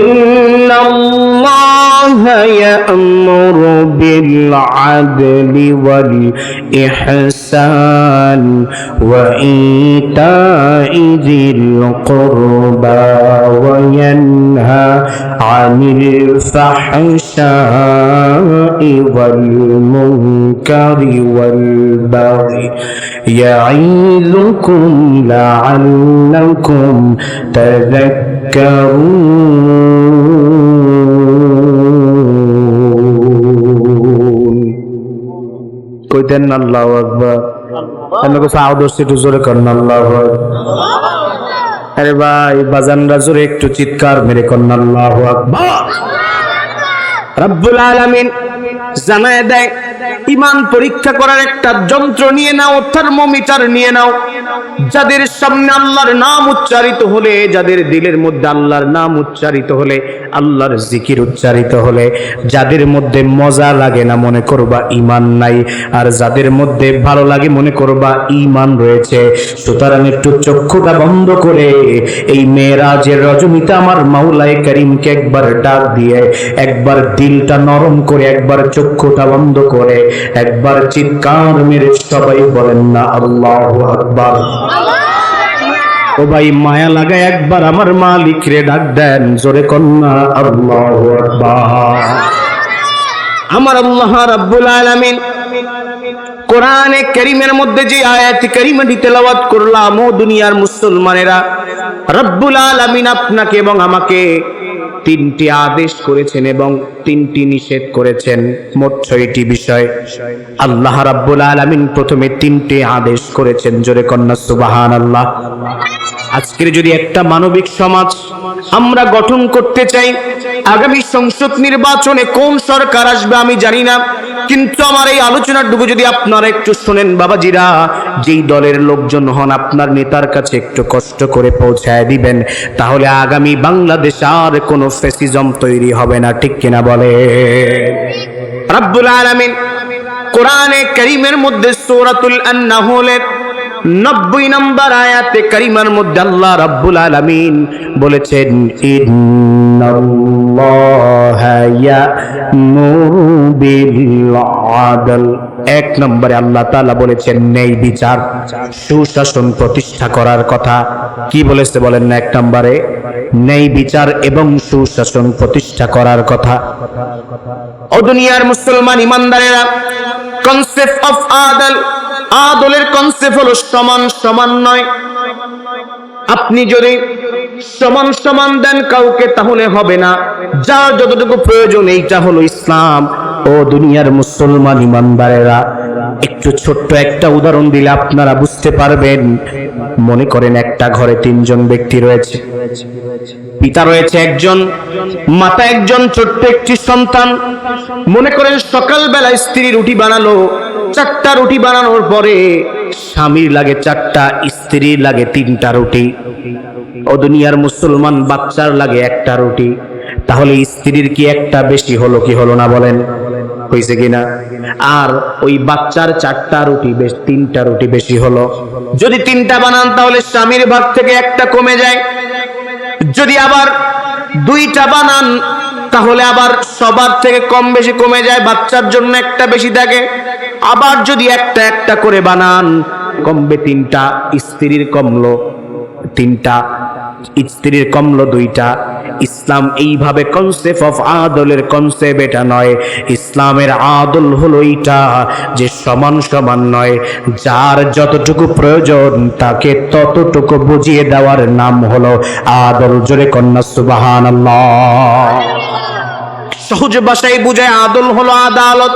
ইন্নাল্লাহা ইয়া'মুরু বিল আদলি ওয়াল ইহসান ওয়া ইতা'i যিল কুরবা ওয়া ইয়ানহা আনিল ফাহশা'i ওয়াল মুনকারি ওয়াল বাগই ইয়া'iযুকুম লা'আল্লাকুম তাযাক্কারুন। কইতেন না আল্লাহু আকবার? আমাকে সাউদস একটু জোরে করেন আল্লাহু আকবার। আরে ভাই বাজানরা জোরে একটু চিৎকার মেরে করেন আল্লাহু আকবার। রব্বুল আলামিন জানায় দেয়, ঈমান পরীক্ষা করার একটা যন্ত্র নিয়ে নাও, থার্মোমিটার নিয়ে নাও। যাদের সামনে আল্লাহর নাম উচ্চারিত হলে, যাদের দিলের মধ্যে আল্লাহর নাম উচ্চারিত হলে, আল্লাহর জিকির উচ্চারিত হলে, যাদের মধ্যে মজা লাগে না মনে করবা ঈমান নাই, আর যাদের মধ্যে ভালো লাগে মনে করবা ঈমান রয়েছে। সুতরাং একটু চক্ষুটা বন্ধ করে এই মেরাজের রজনীতে আমার মাওলায়ে কারীমকে একবার ডাক দিয়ে, একবার দিলটা নরম করে, একবার চক্ষুটা বন্ধ করে, একবার চিৎকার মেরে সবাই বলেন না আল্লাহু আকবার। ও ভাই মায়া লাগায় একবার আমার মালিক রে ডাক দেন, জোরে কন্যা আল্লাহু আকবার। আমার আল্লাহ রাব্বুল আলামিন কোরআনে কারীমের মধ্যে যে আয়াত কারীমাটি তেলাওয়াত করলাম, ও দুনিয়ার মুসলমানেরা, রব্বুল আলামিন আপনাকে এবং আমাকে তিনটি আদেশ করেছেন এবং তিনটি নিষেধ করেছেন, মোট 6টি বিষয়। আল্লাহ রাব্বুল আলামিন প্রথমে তিনটি আদেশ করেছেন, জোরে কন্যা সুবহানাল্লাহ। আজকের যদি একটা মানবিক সমাজ আমরা গঠন করতে চাই, আগামী সংসদ নির্বাচনে কোন সরকার আসবে আমি জানি না, কিন্তু আমার এই আলোচনাটুকু যদি আপনারা একটু শোনেন বাবাজিরা, যেই দলের লোকজন হন আপনার নেতার কাছে একটু কষ্ট করে পৌঁছায় দিবেন, তাহলে আগামী বাংলাদেশ আর কোনো ফ্যাসিজম তৈরি হবে না, ঠিক কিনা বলে? রব্বুল আলামিন কোরআনে কারীমের মধ্যে সূরাতুল আন-নাহলের 90 নম্বর আয়াতে কারিমার মধ্যে আল্লাহ রাব্বুল আলামিন বলেছেন, ইন্নাল্লাহা ইয়া'মুরু বিল আদল। 1 নম্বরে আল্লাহ তাআলা বলেছেন ন্যায় বিচার, সুশাসন প্রতিষ্ঠা করার কথা। কি বলেছে বলেন না? 1 নম্বরে ন্যায় বিচার এবং সুশাসন প্রতিষ্ঠা করার কথা। ও দুনিয়ার মুসলমান ইমানদারেরা, কনসেপ্ট অফ আদল, আদলের কনসেপ্ট হলো সমান সমান নয়। আপনি যদি সমান সমান দেন কাউকে তাহলে হবে না, যার যতটুকু প্রয়োজন এইটা হলো ইসলাম। ও দুনিয়ার মুসলমান ইমানদারেরা, একটু ছোট্ট একটা উদাহরণ দিলে আপনারা বুঝতে পারবেন। মনে করেন একটা ঘরে 3 জন ব্যক্তি রয়েছে, পিতা রয়েছে একজন, মাতা একজন, ছোট্ট একটি সন্তান। মনে করেন সকালবেলা স্ত্রী রুটি বানালো, 4টা রুটি বানানোর পরে স্বামীর লাগে 4টা, স্ত্রীর লাগে 3টা রুটি। ও দুনিয়ার মুসলমান, বাচ্চার লাগে 1টা রুটি। তাহলে স্ত্রীর কি একটা বেশি হলো কি হলো না বলেন? হয়েছে কিনা? আর ওই বাচ্চার 4টা রুটি, 3টা রুটি বেশি হলো। যদি 3টা বানান তাহলে স্বামীর ভাগ থেকে 1টা কমে যায়। যদি আবার 2টা বানান তাহলে আবার সবার থেকে কম বেশি কমে যায়, বাচ্চার জন্য 1টা বেশি থাকে। আবার যদি একটা একটা করে বানান, কমবে 3টা, স্ত্রীর কমলো 3টা, স্ত্রীর কমলো 2টা। ইসলাম এইভাবে কনসেপ্ট অফ আদলের কনসেপ্ট এটা নয়। ইসলামের আদল হলো এইটা যে সমান সমান নয়, যার যতটুকু প্রয়োজন তাকে ততটুকু বুঝিয়ে দেওয়ার নাম হলো আদল। জোরে কন্যা সুবহানাল্লাহ। সহজ ভাষায় বুঝায় আদল হলো আদালত।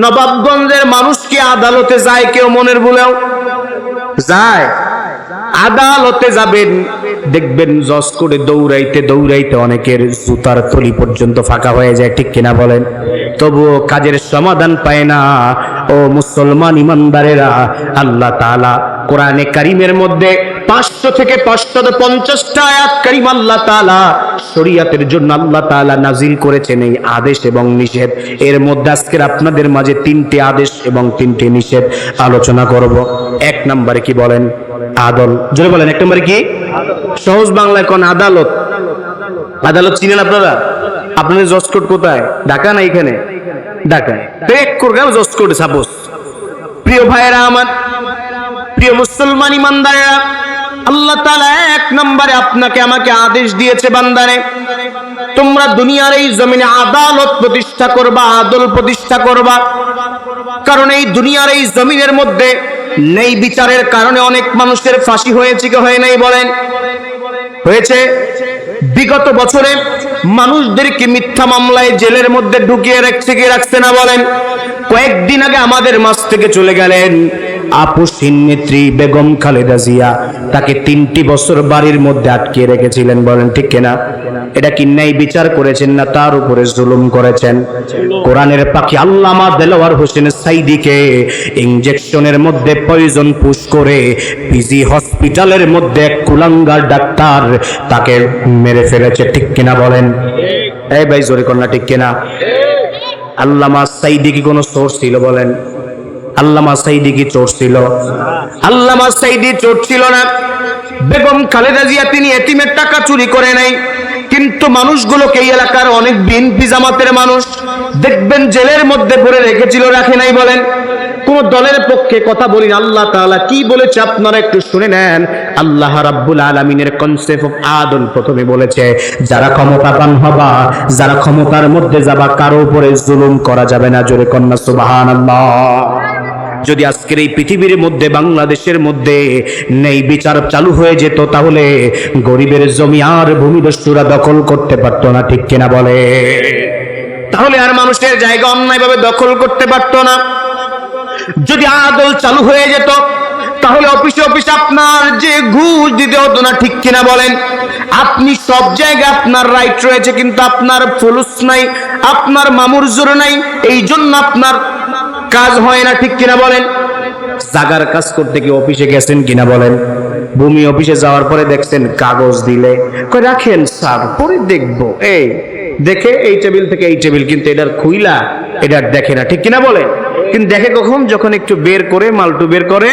নবাবগঞ্জের মানুষ কি আদালতে যায় কেউ মনের ভুলেও? যায়? আদালতে যাবেন, দেখবেন জজ করে দৌড়াইতে দৌড়াইতে অনেকের জুতার থলি পর্যন্ত ফাঁকা হয়ে যায়, ঠিক কিনা বলেন? তবুও কাজের সমাধান পায় না। ও মুসলমান ইমানদারেরা, আল্লাহ তাআলা কোরআনে কারীমের মধ্যে 500 থেকে 550টা আয়াত কারীম আল্লাহ তাআলা শরীয়তের জন্য আল্লাহ তাআলা নাজিল করেছেন এই আদেশ এবং নিষেধ। এর মধ্যে আজকের আপনাদের মাঝে 3টে আদেশ এবং 3টে নিষেধ আলোচনা করব। 1 নম্বরে কি বলেন? আদল। জোরে বলেন, 1 নম্বরে কি? সহজ বাংলায় কোন? আদালত। আদালত চিনেন আপনারা? আপনাদের জজকোর্ট কোথায়? ঢাকা না এখানে? ঢাকায়। এক করগাম জজকোর্টে সাপোজ। প্রিয় ভাইরা আমার, প্রিয় মুসলমান ইমানদারেরা, আল্লাহ তাআলা 1 নম্বরে আপনাকে আমাকে আদেশ দিয়েছে, বান্দারে তোমরা দুনিয়ার এই জমিনে আদালত প্রতিষ্ঠা করবা, আদল প্রতিষ্ঠা করবা। কারণ এই দুনিয়ার এই জমিনের মধ্যে ন্যায় বিচারের কারণে অনেক মানুষের ফাঁসি হয়েছে কি হয় নাই বলেন? হয়েছে। বিগত বছরে মানুষদেরকে মিথ্যা মামলায় জেলের মধ্যে ঢুকিয়ে রাখছে না বলেন? কয়েকদিন আগে আমাদের মাঝ থেকে চলে গেলেন আপসহীন নেত্রী বেগম খালেদা জিয়া। তাকে 3টি বছর বাড়ির মধ্যে আটকে রেখেছিলেন, বলেন ঠিক কিনা? এটা কি ন্যায় বিচার করেছেন না তার উপরে জুলুম করেছেন? কোরআনের পাখি আল্লামা দেলোয়ার হোসেন সাইদিকে ইনজেকশনের মধ্যে পয়জন পুশ করে পিজি হসপিটালের মধ্যে এক কুলাঙ্গার ডাক্তার তাকে মেরে ফেলেছে, ঠিক কিনা বলেন? এই ভাই জোরে কন্যা, ঠিক কিনা? আল্লামা সাইদি কি কোনো সোর্স ছিল বলেন? আল্লামা সাইদি কি চোর ছিল? আল্লামা সাইদি চোর ছিল না। বেগম খালেদা জিয়া তিনি এতিমের টাকা চুরি করে নাই, কিন্তু মানুষগুলোকে এই এলাকার অনেক বিএনপি জামাতের মানুষ দেখবেন জেলের মধ্যে ভরে রেখেছিল, রাখে নাই বলেন? কোন দলের পক্ষে কথা বলিন। আল্লাহ তাআলা কি বলেছে আপনারা একটু শুনে নেন। আল্লাহ রাব্বুল আলামিনের কনসেপ্ট অফ আদল প্রথমে বলেছে, যারা ক্ষমতাবান হবা, যারা ক্ষমতার মধ্যে যাবা, কারো উপরে জুলুম করা যাবে না। জোরে কন্যা সুবহানাল্লাহ। যদি আজকের এই পৃথিবীর মধ্যে, বাংলাদেশের মধ্যে ন্যায় বিচার চালু হয়ে যেত, তাহলে গরিবের জমি আর ভূমিদস্যুরা দখল করতে পারতো না, ঠিক কিনা বলে? তাহলে আর মানুষের জায়গা অন্যায়ভাবে দখল করতে পারতো না। যদি আদল চালু হয়ে যেত, তাহলে অফিসে আপনার যে ঘুষ দিতে হতো না, ঠিক কিনা বলেন? আপনি সব জায়গায় আপনার রাইট রয়েছে, কিন্তু আপনার ফুলুস নাই, আপনার মামুর জোর নাই, এই জন্য আপনার কাজ হয় না, ঠিক কিনা বলেন? জাগার কাজ করতে কি অফিসে গেছেন কিনা বলেন? ভূমি অফিসে যাওয়ার পরে দেখছেন কাগজ দিলে, কই রাখেন স্যার, পরে দেখবো। এই দেখে এই টেবিল থেকে এই টেবিল, কিন্তু এটার খুইলা এটার দেখে না, ঠিক কিনা বলেন? কিন্তু দেখে কখন? যখন একটু বের করে, মালটু বের করে,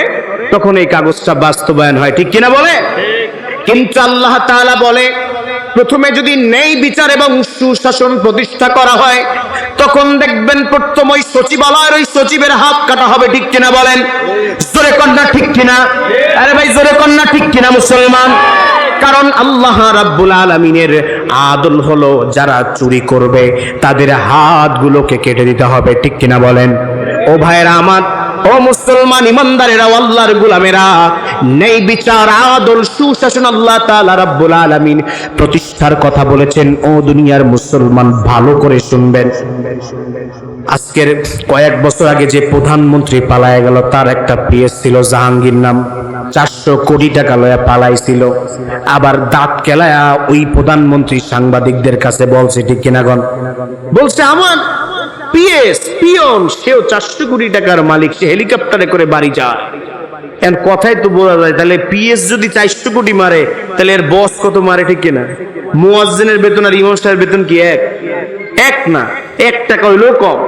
তখন এই কাগজটা বাস্তবায়ন হয়, ঠিক কিনা বলে? কিন্তু আল্লাহ তাআলা বলে, প্রথমে যদি ন্যায় বিচার এবং সুশাসন প্রতিষ্ঠা করা হয়, তখন দেখবেন প্রথম ওই সচিবালয়ের ওই সচিবের হাত কাটা হবে, ঠিক কিনা বলেন? জোরে কন্যা, ঠিক কিনা? আরে ভাই জোরে কন্যা, ঠিক কিনা মুসলমান? কারণ আল্লাহ রাব্বুল আলামিনের আদল হলো, যারা চুরি করবে তাদের হাতগুলোকে কেটে দিতে হবে, ঠিক কিনা বলেন? ও ভাইরা আমার, ও মুসলমান ইমানদারেরা, আল্লাহর গোলামেরা, ন্যায় বিচার, আদল, সুশাসন আল্লাহ তাআলা রাব্বুল আলামিন প্রতিষ্ঠার কথা বলেছেন। ও দুনিয়ার মুসলমান, ভালো করে শুনবেন। আজকের কয়েক বছর আগে যে প্রধানমন্ত্রী পালায় গেল, তার একটা পিএস ছিল জাহাঙ্গীর নাম, 400 কোটি টাকা লয়া পালাইছিল। আবার দাঁত কেলায়া ওই প্রধানমন্ত্রী সাংবাদিকদের কাছে বলছে, ঠিক কিনা গণ? বলছে আমার পিএস পিয়ন, সেও 400 কোটি টাকার মালিক, সে হেলিকপ্টারে করে বাড়ি যায়। এখন কথাই তো বলা যায়, তাহলে পিএস যদি 400 কোটি মারে, তাহলে এর বস কত মারে, ঠিক কিনা? মুয়াজ্জিনের বেতন আর ইমাম সাহেবের বেতন কি এক না? 1 টাকা হইলেও কম।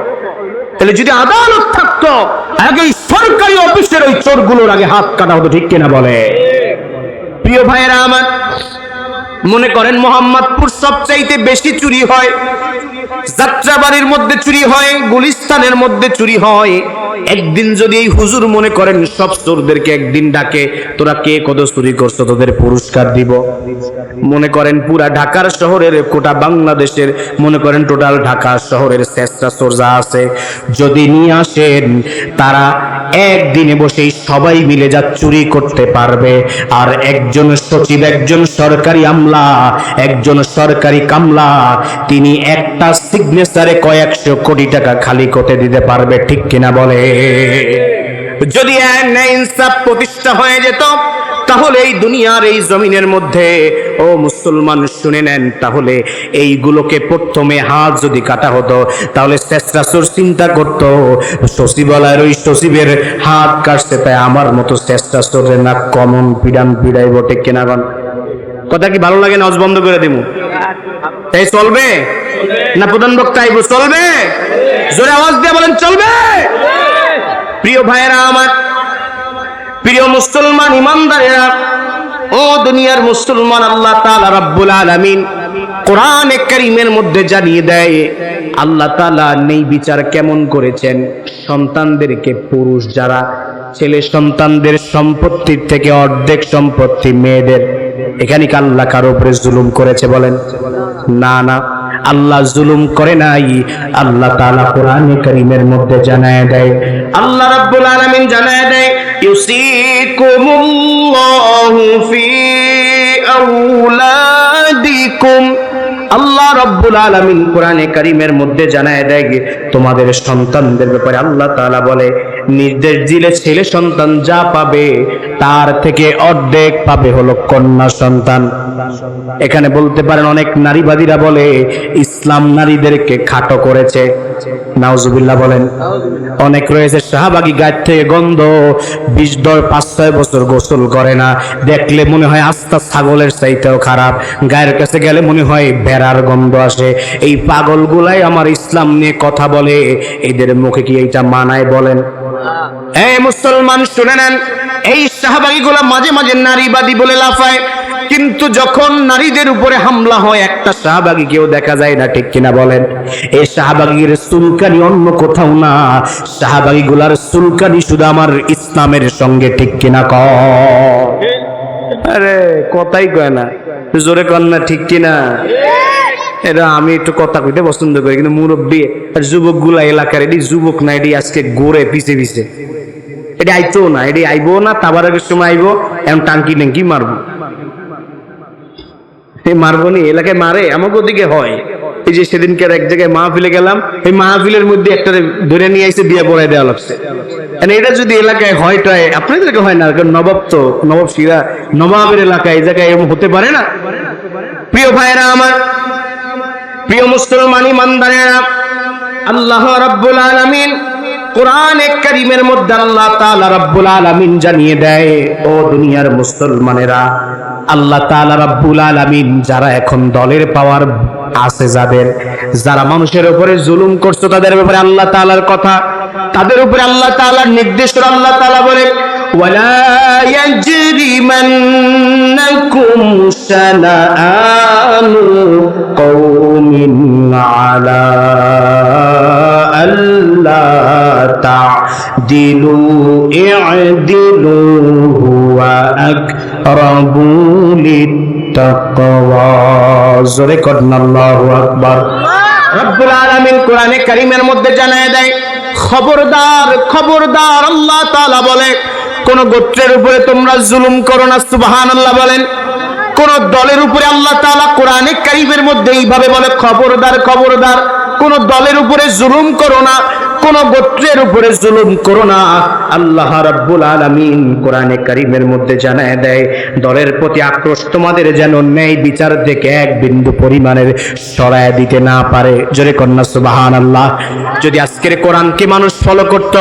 তাহলে যদি আদালত থাকতো, আগে সরকারি অফিসের ওই চোরগুলোর আগে হাত কাটা হতো, ঠিক কিনা বলে? প্রিয় ভাইয়েরা আমার, মনে করেন মোহাম্মদপুর সবচাইতে বেশি চুরি হয়, যাত্রাবাড়ির মধ্যে চুরি হয়, গুলিস্তানের মধ্যে চুরি হয়। একদিন যদি এই হুজুর মনে করেন সব চোরদেরকে একদিন ডাকে, তোরা কে কত চুরি করছো, তোদের পুরস্কার দিব। মনে করেন পুরা ঢাকার শহরের, কোটা বাংলাদেশের, মনে করেন টোটাল ঢাকা শহরের চেষ্টা চোর যা আছে, যদি নিয়ে আসেন, তারা একদিনে বসেই সবাই মিলে যা চুরি করতে পারবে। আর একজন সচিব, একজন সরকারি আমলা, একজন সরকারি কামলা, তিনি একটা সিগনেচারে কয়েকশো কোটি টাকা খালি করতে দিতে পারবে, ঠিক কিনা বলে? যদি ন্যায় ইনসাফ প্রতিষ্ঠা হয়ে যেত, তাহলে এই দুনিয়ার এই জমিনের মধ্যে, ও মুসলমান শুনে নেন, তাহলে এইগুলোকে প্রথমে হাত যদি কাটা হতো, তাহলে শেষরাসুর চিন্তা করত সচিবালয়ের ওই সচিবের হাত কাটছে, তাই আমার মতো শেষরাসুরের না কমন পিডান পিড়াই বটে কেনাগন। কথা কি ভালো লাগে? না বন্ধ করে দিব? তাই চলবে না প্রধান বক্তা আইব? চলবে? জোরে আওয়াজ দিয়ে বলেন চলবে। প্রিয় ভাইয়েরা আমার, প্রিয় মুসলমান ইমানদারেরা, ও দুনিয়ার মুসলমান, আল্লাহ তাআলা রাব্বুল আলামিন কোরআনে কারীমের মধ্যে জানিয়ে দেয় আল্লাহ তাআলা নেই বিচার কেমন করেছেন। সন্তানদেরকে, পুরুষ যারা, ছেলে সন্তানদের সম্পত্তির থেকে অর্ধেক সম্পত্তি মেয়েদের। এখানে কি আল্লাহ কারো উপরে জুলুম করেছে বলেন? না না, আল্লাহ জুলুম করে নাই। আল্লাহ তাআলা কোরআনে কারীমের মধ্যে জানায় দেয়, আল্লাহ রাব্বুল আলামিন জানায় দেয়, ইউসিকুমুল্লাহু ফি আওলাদিকুম। আল্লাহ রাব্বুল আলামিন কোরআনে কারীমের মধ্যে জানায় দেয় তোমাদের সন্তানদের ব্যাপারে আল্লাহ তাআলা বলে, নির্দেশ দিলে ছেলে সন্তান যা পাবে তার থেকে অর্ধেক পাবে হলো কন্যা সন্তান। এখানে বলতে পারেন অনেক নারীবাদীরা বলে ইসলাম নারীদেরকে খাটো করেছে, নাউজুবিল্লাহ বলেন। অনেক রয়েছে শাহবাগী গায়ের থেকে গন্ধ, 5-6 বছর গোসল করে না, দেখলে মনে হয় আস্তা ছাগলের চাইতেও খারাপ, গায়ের কাছে গেলে মনে হয় ভেড়ার গন্ধ আসে। এই পাগলগুলাই আমার ইসলাম নিয়ে কথা বলে, এদের মুখে কি এইটা মানায় বলেন? এই মুসলমান শুনে নেন, এই শাহবাগীগুলা মাঝে মাঝে নারীবাদী বলে লাফায়, কিন্তু যখন নারীদের উপরে হামলা হয় একটা শাহবাগী কেউ দেখা যায় না, ঠিক কিনা বলেন? এই শাহবাগীর চুলকানি অন্য কোথাও না, শাহবাগী গুলার চুলকানি শুধু আমার ইসলামের সঙ্গে, ঠিক কিনা কয়? আরে কথাই কয় না, জোরে কন না, ঠিক কিনা? এটা আমি একটু কথা কইতে পছন্দ করি, কিন্তু মুরব্বী আর যুবক গুলা এলাকার, এটি যুবক না, এটি আজকে ঘুরে পিছে পিছে, এটি আইতো না, এটি আইবো না, তাবারকের সময় আইবো, এখন টাঙ্কি টাঙ্কি মারবো। মারবো নি, এলাকায় মারে, আমাকে ওদিকে হয়। এই যে সেদিনকে এক জায়গায় মাহফিলে গেলাম, এই মাহফিলের মধ্যে একটা ধরে নিয়ে আইসে বিয়ে পড়াই দেওয়া লাগছে। এটা যদি এলাকায় হয়, আপনাদেরকে হয় না, নবাব তো, নবাব শিরা, নবাবের এলাকায় এই জায়গায় এরকম হতে পারে না। প্রিয় ভাইরা আমার, প্রিয় মুসলমান ইমানদারেরা, আল্লাহ রাব্বুল আলামিন কোরআনে কারীমের মধ্যে আল্লাহ তাআলা রাব্বুল আলামিন জানিয়ে দেয়, ও দুনিয়ার মুসলমানেরা, আল্লাহ তাআলা রাব্বুল আলামিন যারা এখন দলের পাওয়ার আছে, যারা মানুষের উপরে জুলুম করছে, তাদের ব্যাপারে আল্লাহ তাআলার কথা, তাদের উপরে আল্লাহ তাআলার নির্দেশ। আল্লাহ তাআলা বলে, ওয়ালা ইয়াজরিমান্নাকুম শানাআনু কওমিন আলা আল্লা তা'দিলু ই'দিলু হুয়া আকরাবু লিত্তাকওয়া। জোরে করুন আল্লাহু আকবার। রব্বুল আলামিন কোরআনে কারীমের মধ্যে জানায় দেয়, খবরদার খবরদার, আল্লাহ তাআলা বলে, কোন গোত্রের উপরে তোমরা জুলুম করো না। সুবহানাল্লাহ বলেন। কোন দলের উপরে আল্লাহ তাআলা কোরআনে কারীমের মধ্যে এইভাবে বলে, খবরদার খবরদার, কোন দলের উপরে জুলুম করো না, কোন গোত্রের উপরে জুলুম করো না। আল্লাহ রাব্বুল আলামিন কোরআনে কারীমের মধ্যে জানায় দেয়, দলের প্রতি আক্রোশ তোমাদের যেন ন্যায় বিচার থেকে এক বিন্দু পরিমাণের সরায় দিতে না পারে। জোরে কন্যা সুবহানাল্লাহ। যদি আজকের কোরআনকে মানুষ ফলো করত,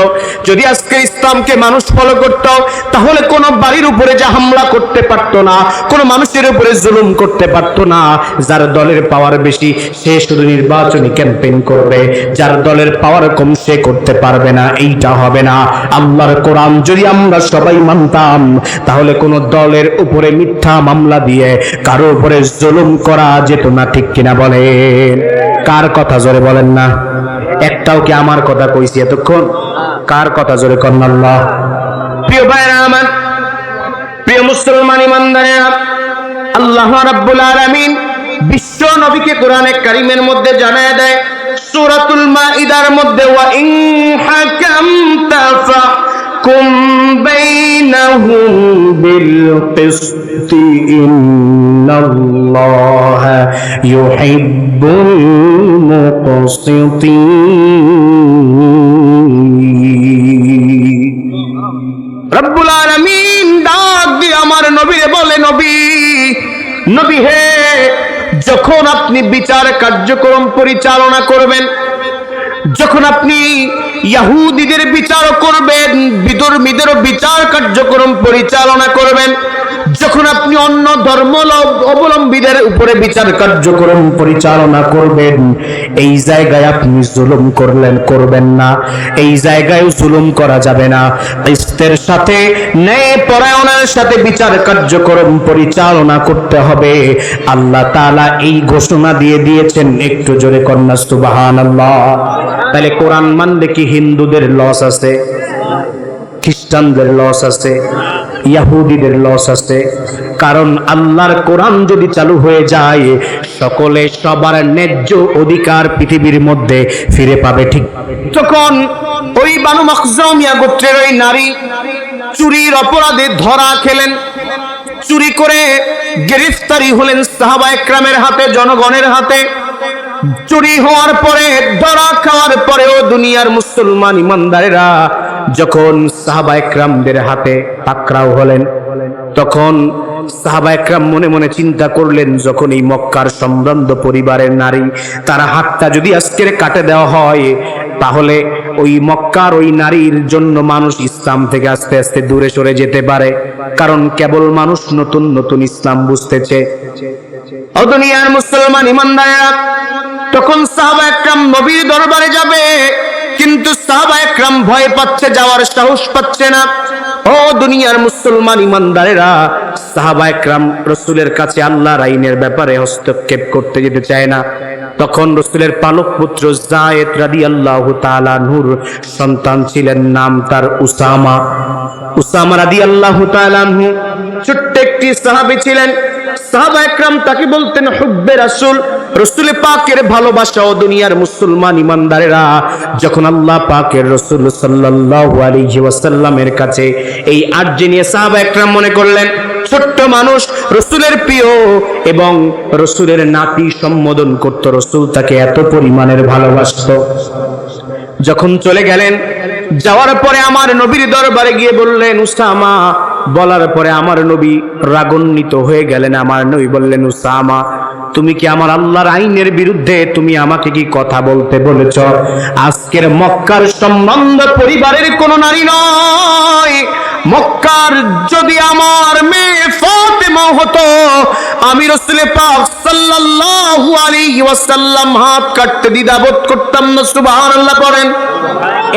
যদি আজকের ইসলামকে মানুষ ফলো করত, তাহলে কোন বাড়ির উপরে যা হামলা করতে পারতো না, কোন মানুষের উপরে জুলুম করতে পারতো না। যার দলের পাওয়ার বেশি সে শুধু নির্বাচনী ক্যাম্পেইন করবে, যার দলের পাওয়ার কম সে করতে পারবে না। এইটা হবে না। আল্লাহর কোরআন যদি আমরা সবাই মানতাম, তাহলে কোন দলের উপরে মিথ্যা মামলা দিয়ে কারো উপরে জুলুম করা যেত না, ঠিক কিনা বলেন? কার কথা জোরে বলেন না? একটাও কি আমার কথা কইছি এতক্ষণ? কার কথা জোরে করেন আল্লাহ। প্রিয় ভাইরা আমার, প্রিয় মুসলমান ইমানদারেরা, আল্লাহ রাব্বুল আলামিন বিশ্ব নবীকে কোরআনে কারীমের মধ্যে জানায় দেয়, সূরাতুল মাইদার মধ্যে, ওয়া ইন হাকামতা ফাহকুম বাইনাহুম বিল কিসতি ইন্নাল্লাহা ইউহিব্বুল মুকসিতিন। যখন আপনি বিচার কার্যক্রম পরিচালনা করবেন, যখন আপনি ইহুদিদের বিচার করবেন, বিধর্মীদের বিচার কার্যক্রম পরিচালনা করবেন, যখন আপনি অন্য ধর্ম অবলম্বীদের উপরে বিচার কার্যক্রম পরিচালনা করবেন, এই জায়গায় আপনি জুলুম করবেন না। এই জায়গায় জুলুম করা যাবে না। ইস্তের সাথে, ন্যায় পরায়ণের সাথে বিচার কার্যক্রম পরিচালনা করতে হবে। আল্লাহ তাআলা এই ঘোষণা দিয়ে দিয়েছেন। একটু জোরে কন্যা সুবহানাল্লাহ। তাহলে কোরআন মানলে কি হিন্দুদের লস আছে, খ্রিস্টানদের লস আছে, ইহুদিদের লস আছে? কারণ আল্লাহর কোরআন যদি চালু হয়ে যায়, সকলে সবার ন্যায্য অধিকার পৃথিবীর মধ্যে ফিরে পাবে। ঠিক তখন ওই বানু মাখজুমিয়া গোত্রের ওই নারী চুরির অপরাধে ধরা খেলেন, চুরি করে গ্রেফতারি হলেন সাহাবায়ে কেরামের হাতে, জনগণের হাতে। চুরি হওয়ার পরে, ধরা খাওয়ার পরেও দুনিয়ার মুসলমান ইমানদারেরা যখন সাহাবায়ে কেরামদের হাতে পাকড়াও হলেন, তখন সাহাবায়ে কেরাম মনে মনে চিন্তা করলেন, যখন এই মক্কার সম্ভ্রান্ত পরিবারের নারী, তারা হাতটা যদি আজকের কাটে দেওয়া হয়, তাহলে ওই মক্কার ওই নারীর জন্য মানুষ ইসলাম থেকে আস্তে আস্তে দূরে সরে যেতে পারে। কারণ কেবল মানুষ নতুন নতুন ইসলাম বুঝতেছে। ও দুনিয়ার মুসলমান ইমানদারেরা, তখন সাহাবায়ে কেরাম নবীর দরবারে যাবে, কিন্তু সাহাবায়ে কেরাম ভয় পাচ্ছে, যাওয়ার সাহস পাচ্ছে না। ও দুনিয়ার মুসলমান ইমানদারেরা, সাহাবায়ে কেরাম রাসূলের কাছে আল্লাহর আইনের ব্যাপারে হস্তক্ষেপ করতে যেতে চায় না। তখন রাসূলের পালক পুত্র যায়েদ রাদিয়াল্লাহু তাআলা আনহুর সন্তান ছিলেন, নাম তার উসামা। উসামা রাদিয়াল্লাহু তাআলা আনহু ছোট্ট একটি সাহাবী ছিলেন। সাহাবায়ে কেরাম তাকে বলতেন হুব্বে রাসূল, রাসূল পাকের ভালোবাসা। ও দুনিয়ার মুসলমান ইমানদারেরা, যখন আল্লাহ পাকের রাসূল সাল্লাল্লাহু আলাইহি ওয়াসাল্লামের কাছে এই আরজি নিয়ে সাহাবায়ে কেরাম মনে করলেন, ছোট্ট মানুষ রাসূলের প্রিয় এবং রাসূলের নাতি সম্বোধন করত, রাসূল তাকে এত পরিমাণের ভালোবাসতো। যখন চলে গেলেন, যাওয়ার পরে আমার নবীর দরবারে গিয়ে বললেন উসামা। বলার পরে আমার নবী রাগান্বিত হয়ে গেলেন। আমার নবী বললেন, উসামা, তুমি কি আমার আল্লাহর আইনের বিরুদ্ধে তুমি আমাকে কি কথা বলতে বলেছ? আজকের মক্কার সম্বন্ধ পরিবারের কোন নারী নয়। মক্কার যদি আমার মেয়ে ফাতেমা হতো, আমি রাসূল পাক সাল্লাল্লাহু আলাইহি ওয়াসাল্লাম হাত কাটতে দ্বিধাবোধ করতাম না। সুবহানাল্লাহ পড়েন।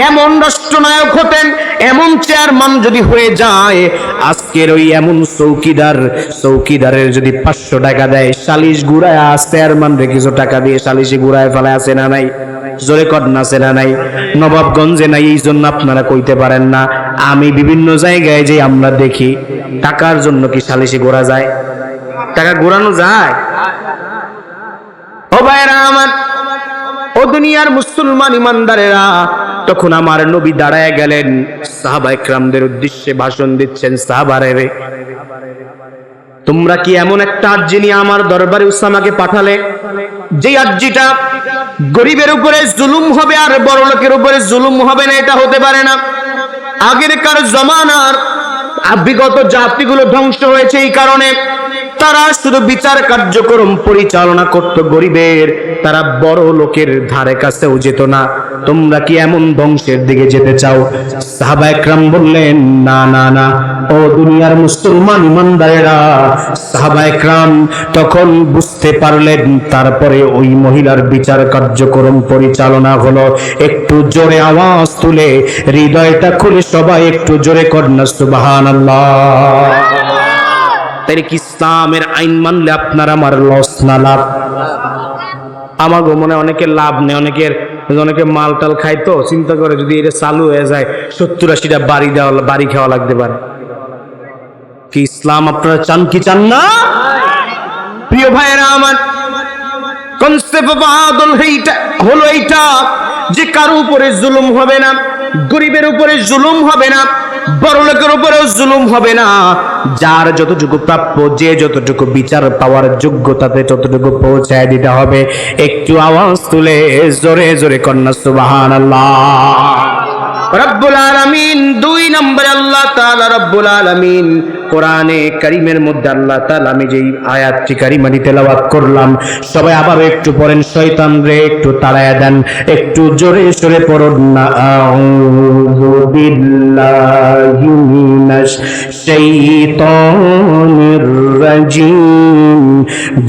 এমন রাষ্ট্রনায়ক হতেন, এমন চেয়ারম্যান যদি হয়ে যায়, আজকের ওই এমন চৌকিদারের যদি 500 টাকা দেয়, সালিশ ঘুরায় চেয়ারম্যান রে কিছু টাকা দিয়ে সালিশে ঘুরায় ফেলে, আছে না নাই? জোরে কন্যা আছে না নাই? নবাবগঞ্জে নাই, এই জন্য আপনারা কইতে পারেন না। আমি বিভিন্ন জায়গায় যে আমরা দেখি, টাকার জন্য কি সালিশে ঘোরা যায়? টাকা ঘোরানো যায়? ও ভাইরা আমার, ও দুনিয়ার মুসলমান ইমানদারেরা, তখন আমার নবী দাঁড়ায় গেলেন, সাহাবায়ে কেরামদের উদ্দেশ্যে ভাষণ দিচ্ছেন। সাহাবারে, তোমরা কি এমন একটা আরজি নিয়ে আমার দরবারে উসামাকে পাঠালে, যে আরজিটা গরিবের উপরে জুলুম হবে আর বড় লোকের উপরে জুলুম হবে না? এটা হতে পারে না। আগেরকার জমানার বিগত জাতিগুলো ধ্বংস হয়েছে এই কারণে, তারা শুধু বিচার কার্যক্রম পরিচালনা করত গরিবের, তারা বড় লোকের ধারে কাছেও যেত না। তোমরা কি এমন ধ্বংসের দিকে যেতে চাও? সাহাবায়ে কেরাম বললেন, না না না। ও দুনিয়ার মুসলমান ইমানদারেরা, সাহাবায়ে কেরাম তখন বুঝতে পারলেন। তারপরে ওই মহিলার বিচার কার্যক্রম পরিচালনা হলো। একটু জোরে আওয়াজ তুলে, হৃদয়টা খুলে সবাই একটু জোরে করনা সুবহানাল্লাহ। তাই কি ইসলামের আইন মানলে আপনার আমার লস না লাভ? আমার মনে অনেকে লাভ নেই। অনেকে মাল টাল খাইতো, চিন্তা করে যদি এটা চালু হয়ে যায় 70-80টা বাড়ি খাওয়া লাগতে পারে। কি ইসলাম আপনারা চান কি চান না? প্রিয় ভাইয়েরা আমার, কনসেপ্ট অফ আদল হলো এইটা যে কারো উপরে জুলুম হবে না, গরিবের উপরে জুলুম হবে না, বড় লোকের উপরেও জুলুম হবে না। যার যতটুকু প্রাপ্য, যে যতটুকু বিচার পাওয়ার যোগ্যতাতে ততটুকু পৌঁছায় দিতে হবে। একটু আওয়াজ তুলে জোরে জোরে কন্যা সুবহানাল্লাহ। রব্বুল আলামিন, 2 নম্বরে আল্লাহ তাআলা রব্বুল আলামিন কোরআনে কারীমের মধ্যে আল্লাহ তাআলা, আমি যেই আয়াতটি কারিমানি তেলাওয়াত করলাম, সবাই আবারও একটু পড়েন, শয়তান রে একটু তাড়ায়া দেন, একটু জোরে সরে পড়ুন না। আউযু বিল্লাহি মিনাশ শাইতানির রাজিম,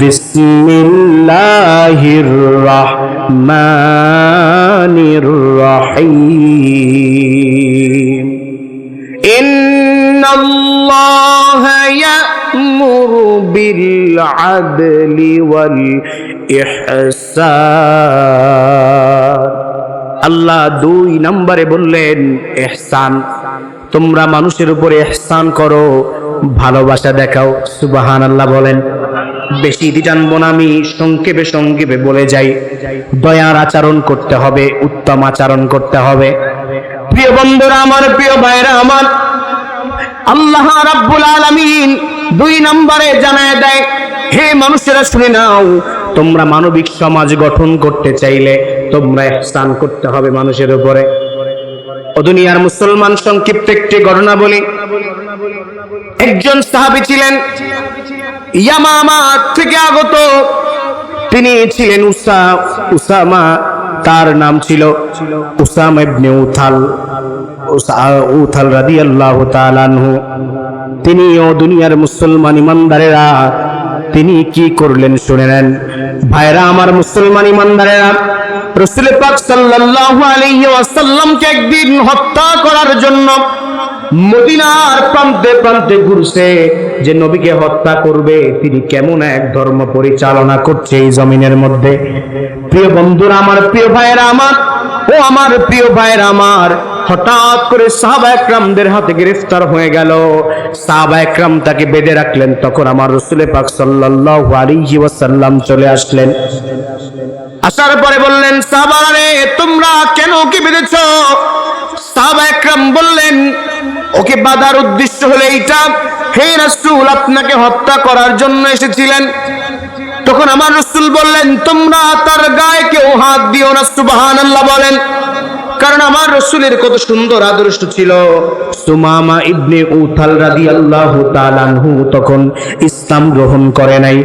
বিসমিল্লাহির রাহমানির রাহিম। ইন্নাল্লাহা ইয়া'মুরু বিল আদলি ওয়াল ইহসান। আল্লাহ 2 নম্বরে বললেন ইহসান, তোমরা মানুষের উপরে ইহসান করো, ভালোবাসা দেখাও। সুবহানাল্লাহ বলেন। বেশি টানবো না, আমি সংক্ষেপে সংক্ষেপে বলে যাই। দয়ার আচরণ করতে হবে, উত্তম আচরণ করতে হবে। প্রিয় বন্ধুরা আমার, প্রিয় ভাইরা আমার, আল্লাহ রাব্বুল আলামিন 2 নম্বরে জানায় দেয়, হে মানুষেরা শুনে নাও, তোমরা মানবিক সমাজ গঠন করতে চাইলে তোমরা ইহসান করতে হবে মানুষের উপরে। ও দুনিয়ার মুসলমান, সংক্ষিপ্ত একটি ঘটনা বলি। একজন সাহাবী ছিলেন, ইয়ামামা থেকে আগত, তিনি ছিলেন উসামা, তার নাম ছিল উসামা ইবনে উথাল রাদিয়াল্লাহু তাআলা আনহু। তিনি ও দুনিয়ার মুসলমান ইমানদারেরা, তিনি কি করলেন শুনে নেন। ভাইরা আমার, মুসলমান ইমানদারেরা, রাসূল পাক সাল্লাল্লাহু আলাইহি ওয়াসাল্লামকে একদিন হত্যা করার জন্য মদিনার প্রান্তে প্রান্তে ঘুরছে, যে নবীকে হত্যা করবে, তিনি কেমন এক ধর্ম পরিচালনা করছে এই জমিনের মধ্যে। প্রিয় বন্ধুরা আমার, প্রিয় ভাইরা আমার, ও আমার প্রিয় ভাইরা আমার, হঠাৎ করে সাহাবা একরামদের হাতে গ্রেফতার হয়ে গেল। সাহাবা একরাম তাকে বেঁধে রাখলেন। তখন আমার রাসূল পাক সাল্লাল্লাহু আলাইহি ওয়াসাল্লাম চলে আসলেন। আসার পরে বললেন, সাহাবারা রে, তোমরা কেন ওকে বেঁধেছো? সাহাবা একরাম বললেন, ওকে বাঁধার উদ্দেশ্য হলো এইটা, হে রাসূল, আপনাকে হত্যা করার জন্য এসেছিলেন। তখন আমার রাসূল বললেন, তোমরা তার গায়ে কেউ হাত দিও না। সুবহানাল্লাহ বলেন। কারণ আমার রাসূলের কত সুন্দর আদর্শ ছিল। সুমামা ইবনে উথাল রাদিয়াল্লাহু তাআলা আনহু তখন ইসলাম গ্রহণ করে নাই।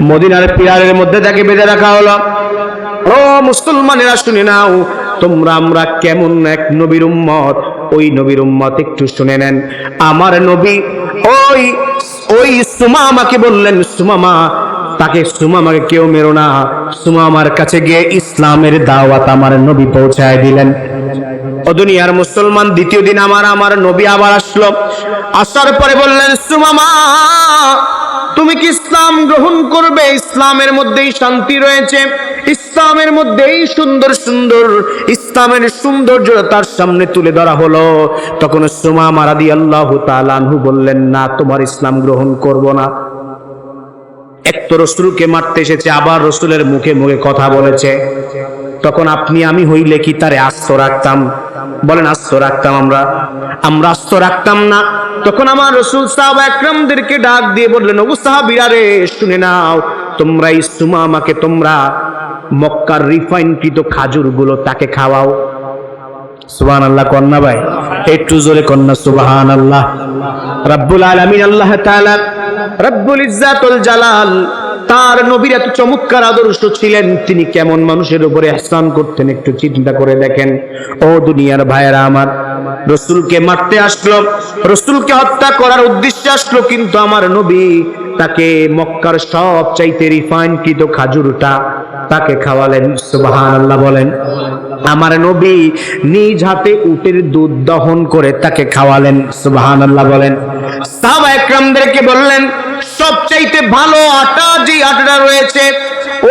মদিনার পিলারের মধ্যে তাকে বেঁধে রাখা হলো। ও মুসলমানেরা শুনে নাও, তোমরা আমরা কেমন এক নবীর উম্মত, ওই নবীর উম্মত একটু শুনে নেন। আমার নবী ওই সুমামাকে বললেন, সুমামা, সুমামাকে কেউ মেরো না। সুমামার কাছে গিয়ে ইসলামের দাওয়াত আমার নবী পৌঁছায় দিলেন। ও দুনিয়ার মুসলমান, দ্বিতীয় দিন আমার নবী আবার আসলো। আসার পরে বললেন, সুমামা, তুমি কি ইসলাম গ্রহণ করবে? ইসলামের মধ্যেই শান্তি রয়েছে, ইসলামের মধ্যেই সুন্দর সুন্দর, ইসলামের সৌন্দর্য তার সামনে তুলে ধরা হলো। তখন সুমামা রাদিয়াল্লাহু তাআলা আনহু বললেন, না, তোমার ইসলাম গ্রহণ করব না। এক তো রাসূলকে মারতে এসেছে, আবার রাসূলের মুখে মুখে কথা বলেছে। তখন আপনি আমি হইলে কি তারে আস্ত রাখতাম? বলেন, আস্ত রাখতাম? আমরা আস্ত রাখতাম না। তখন আমার রাসূল সাহাবা একরামদেরকে ডাক দিয়ে বললেন, ও সাহাবীরা রে, শুনে নাও, তোমরা এই সুমামাকে তোমরা মক্কার রিফাইনকৃত খাজুরগুলো তাকে খাওয়াও। সুবহানাল্লাহ কন্যা ভাই, একটু জোরে কন্যা সুবহানাল্লাহ। রব্বুল আলামিন আল্লাহ তাআলা রব্বুল ইজ্জাতুল জালাল, তার নবীর এত চমৎকার আদর্শ ছিলেন, তিনি কেমন মানুষের উপরে ইহসান করতেন একটু চিন্তা করে দেখেন। ও দুনিয়ার ভাইয়েরা আমার, রাসূলকে মারতে আসলো, রাসূলকে হত্যা করার উদ্দেশ্যে আসলো, কিন্তু আমার নবী তাকে মক্কার সবচাইতে রিফাইনকৃত খাজুরটা তাকে খাওয়ালেন। সুবহানাল্লাহ বলেন। আমার নবী নিজ হাতে উটের দুধ দহন করে তাকে খাওয়ালেন। সুবহানাল্লাহ বলেন। সাহাবা একরামদেরকে বললেন, সবচাইতে ভালো আটা যে আটাটা রয়েছে,